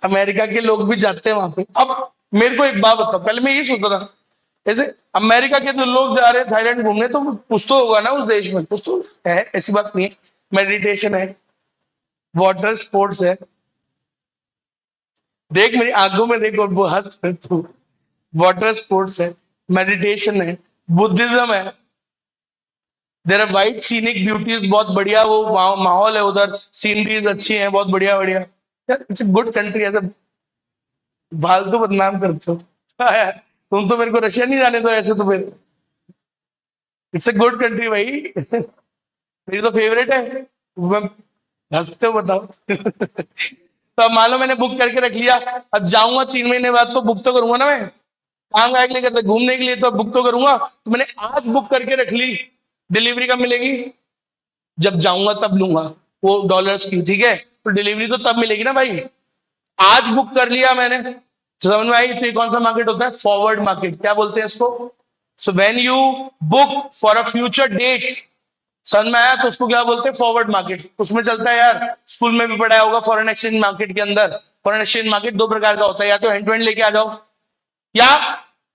अमेरिका के लोग भी जाते हैं वहां पे। अब मेरे को एक बात बताओ, पहले मैं ये सोचता था, जैसे अमेरिका के जो लोग जा रहे हैं थाईलैंड घूमने, तो कुछ तो होगा ना उस देश में, कुछ तो है, ऐसी बात नहीं है। मेडिटेशन है, वाटर स्पोर्ट्स है, देख मेरी आंखों में देख, और वो हंस रहे तू। वाटर स्पोर्ट्स है, मेडिटेशन है, बुद्धिज्म है, there are white scenic beauties, बहुत बढ़िया वो माहौल है उधर, सीनरीज अच्छी है, बहुत बढ़िया बढ़िया। यार इट्स गुड कंट्री, ऐसा फालतू बदनाम करते हो। हाँ यार, तुम तो मेरे को रशिया नहीं जाने दो ऐसे, तो फिर इट्स अ गुड कंट्री भाई। मेरी तो फेवरेट है। मैं हंसते हो, बताओ। तो अब मान लो मैंने बुक करके रख लिया, अब जाऊंगा 3 महीने बाद, तो बुक तो करूंगा ना मैं। काम काहे के लिए करते? घूमने के लिए, तो बुक तो करूंगा। तो मैंने आज बुक करके रख ली, डिलीवरी कब मिलेगी? जब जाऊंगा तब लूंगा, वो डॉलर्स की, ठीक है? तो डिलीवरी तो तब मिलेगी ना भाई। आज बुक कर लिया मैंने, तो समझ में आई? तो ये कौन सा मार्केट होता है? Forward market. क्या बोलते हैं इसको? So when you book for a future date, समझ में आया? तो उसको क्या बोलते हैं? Forward market. उसमें चलता है यार, स्कूल में भी पढ़ाया होगा, फॉरेन एक्सचेंज मार्केट के अंदर। फॉरेन एक्सचेंज मार्केट दो प्रकार का होता है, या तो हैंड टू हैंड लेके आ जाओ, या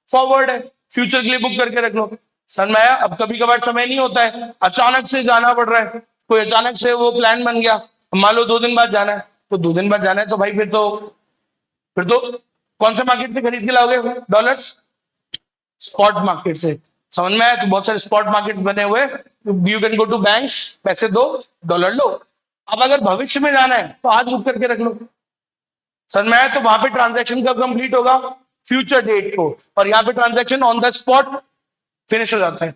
फॉरवर्ड है, फ्यूचर के लिए बुक करके रख लो। समझ में आया? अब कभी कभार समय नहीं होता है, अचानक से जाना पड़ रहा है, कोई अचानक से वो प्लान बन गया, मान लो 2 दिन बाद जाना है, तो 2 दिन बाद जाना है, तो भाई फिर तो कौन से मार्केट से खरीद के लाओगे डॉलर्स? स्पॉट मार्केट से। समझ में आया? तो बहुत सारे स्पॉट मार्केट्स बने हुए, you can go to banks, पैसे दो, डॉलर लो। अब अगर भविष्य में जाना है, तो आज बुक करके रख लो। समझ में आया? तो वहां पे ट्रांजैक्शन कब कंप्लीट होगा? फ्यूचर डेट को। और यहाँ पे transaction on the spot finish हो जाता है।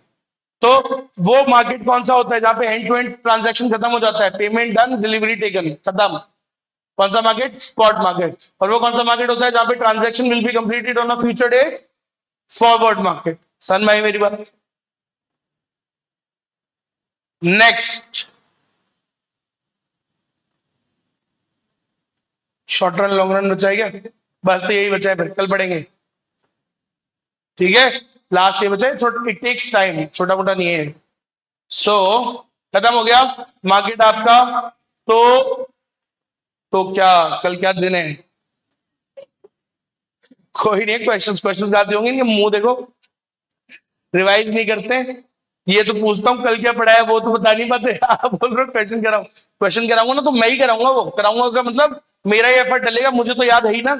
तो वो मार्केट कौन सा होता है जहां पे एंड टू एंड ट्रांजैक्शन खत्म हो जाता है, पेमेंट डन, डिलीवरी टेकन, खत्म? कौन सा मार्केट? Spot market. और वो कौन सा मार्केट होता है जहां पे transaction will be completed on a future date? Forward market. समझ में आई मेरी बात? Next, short run long run बचा है क्या? बस तो यही बचा है, फिर कल पढ़ेंगे, ठीक है? लास्ट ये बचा है, इट टेक्स टाइम, छोटा मोटा नहीं है। सो खत्म हो गया मार्केट आपका। तो क्या कल क्या दिन है? कोई नहीं, क्वेश्चंस क्वेश्चंस गाते होंगे, इनके मुंह देखो, रिवाइज नहीं करते। ये तो पूछता हूँ कल क्या पढ़ा है, वो तो बता नहीं पाते। आप बोल रहे हो क्वेश्चन कराऊं, क्वेश्चन कराऊंगा ना तो मैं ही कराऊंगा, वो कराऊंगा का मतलब मेरा ही एफर्ट डलेगा, मुझे तो याद है ही ना।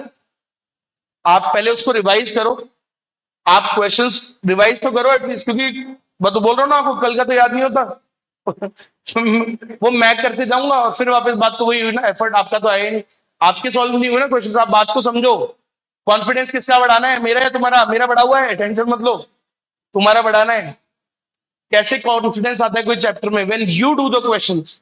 आप पहले उसको रिवाइज करो, आप क्वेश्चंस रिवाइज तो करो एटलीस्ट, क्योंकि मैं तो बोल रहा हूँ ना आपको, कल का तो याद नहीं होता। वो मैं करते जाऊंगा और फिर वापस बात तो वही हुई ना, एफर्ट आपका तो आया ही नहीं, आपके सॉल्व नहीं हुए ना क्वेश्चन। आप बात को समझो, कॉन्फिडेंस किसका बढ़ाना है, मेरा या तुम्हारा? मेरा बढ़ा हुआ है, टेंशन मत लो, तुम्हारा बढ़ाना है। कैसे कॉन्फिडेंस आता है कोई चैप्टर में? When you do the questions.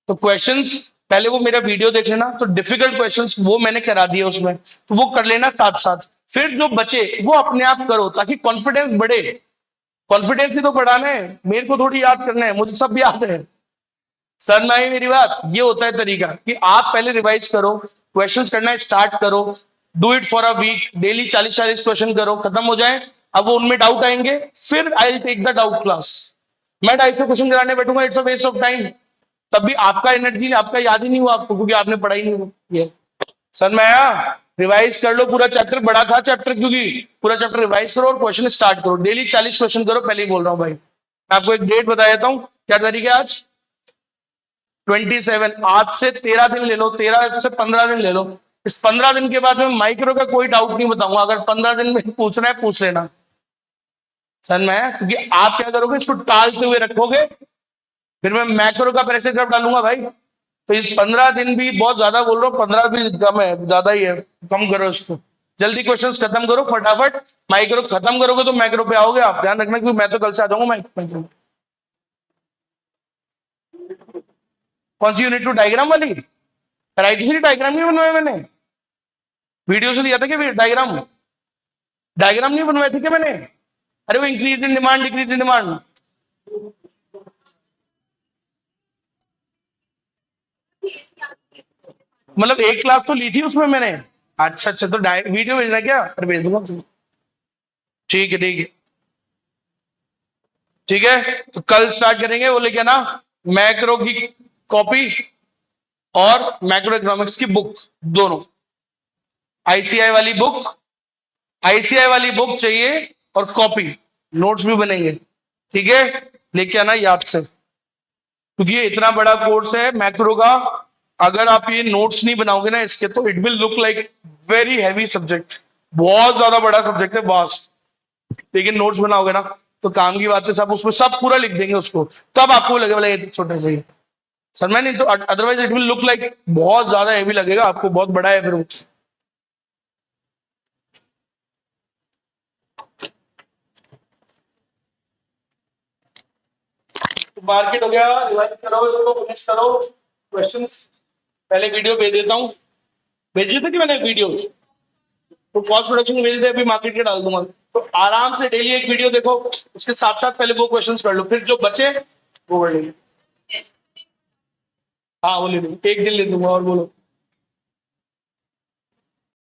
तो क्वेश्चंस पहले वो मेरा वीडियो देख लेना, तो डिफिकल्ट क्वेश्चंस वो मैंने करा दिए उसमें, तो वो कर लेना साथ साथ। फिर जो बचे वो अपने आप करो, ताकि कॉन्फिडेंस बढ़े। कॉन्फिडेंस ही तो बढ़ाना है, मेरे को थोड़ी याद करना है, मुझे सब याद है। समझ में आई मेरी बात? ये होता है तरीका कि आप पहले रिवाइज करो, क्वेश्चंस करना स्टार्ट करो, do it for a week, daily 40-40 question करो, खत्म हो जाए। अब वो उनमें डाउट आएंगे, फिर I will take the doubt class. मैं 250 क्वेश्चन कराने बैठूंगा, it's a waste of time. तब भी आपका एनर्जी, आपका याद ही नहीं हुआ आपको, क्योंकि आपने पढ़ा ही नहीं किया। सर मैं आया, रिवाइज कर लो पूरा चैप्टर, बड़ा था चैप्टर, क्योंकि पूरा चैप्टर रिवाइज करो और क्वेश्चन स्टार्ट करो, डेली 40 क्वेश्चन करो, पहले ही बोल रहा हूँ भाई। मैं आपको एक डेट बता देता हूँ, क्या तारीख है आज? 27। आज से 13 दिन ले लो, 13 से 15 दिन ले लो। इस 15 दिन के बाद में माइक्रो का कोई डाउट नहीं बताऊंगा, अगर 15 दिन में पूछना है पूछ लेना। समझ में आया? क्योंकि आप क्या करोगे, इसको टालते हुए रखोगे, फिर मैं मैक्रो का प्रेशर कब डालूंगा भाई? तो इस 15 दिन भी बहुत ज्यादा बोल रहा हूँ, 15 भी कम है, ज्यादा ही है, कम करो इसको। जल्दी क्वेश्चंस खत्म करो फटाफट, माइक्रो खत्म करोगे तो मैक्रो पे आओगे आप, ध्यान रखना, क्योंकि मैं तो कल से आ जाऊंगा मैक्रो। कौन सी यूनिट 2? डायग्राम वाली कराई थी? डायग्राम नहीं बनवाया मैंने? वीडियो से दिया था क्या डायग्राम? डायग्राम नहीं बनवाए थे क्या मैंने? अरे वो increase in demand, decrease in demand. मतलब एक क्लास तो ली थी उसमें मैंने। अच्छा अच्छा, तो वीडियो भेजना क्या? अरे भेज दूंगा तुम। ठीक है ठीक है ठीक है, तो कल स्टार्ट करेंगे, वो लेके आना मैक्रो की कॉपी और मैक्रो इकोनॉमिक्स की बुक, दोनों। आईसीआई वाली बुक, आईसीआई वाली बुक चाहिए, और कॉपी, नोट्स भी बनेंगे, ठीक है? लेके आना याद से, क्योंकि ये इतना बड़ा कोर्स है मैक्रो का। अगर आप ये नोट्स नहीं बनाओगे ना इसके, तो it will look like very heavy subject, बहुत ज्यादा बड़ा सब्जेक्ट है, वास्ट। लेकिन नोट्स बनाओगे ना, तो काम की बात है, सब उसमें सब पूरा लिख देंगे उसको, तब आपको लगेगा बोला ये तो छोटा सा ही है। सर मैं नहीं तो, otherwise it will look like बहुत ज्यादा हैवी लगेगा आपको, बहुत बड़ा है फिर वो। तो मार्केट हो गया, रिवाइज करो इसको, फिनिश करो क्वेश्चंस। पहले वीडियो भेज देता हूँ, भेजिए थे कि मैंने वीडियो, तो कॉस्ट प्रोडक्शन भेज दे, अभी मार्केट के डाल दूंगा। तो आराम से डेली एक वीडियो देखो, उसके साथ साथ पहले वो क्वेश्चंस कर लो, फिर जो बचे वो कर लेंगे। हाँ वो ले लूंगा, एक दिन ले लूंगा, और बोलो।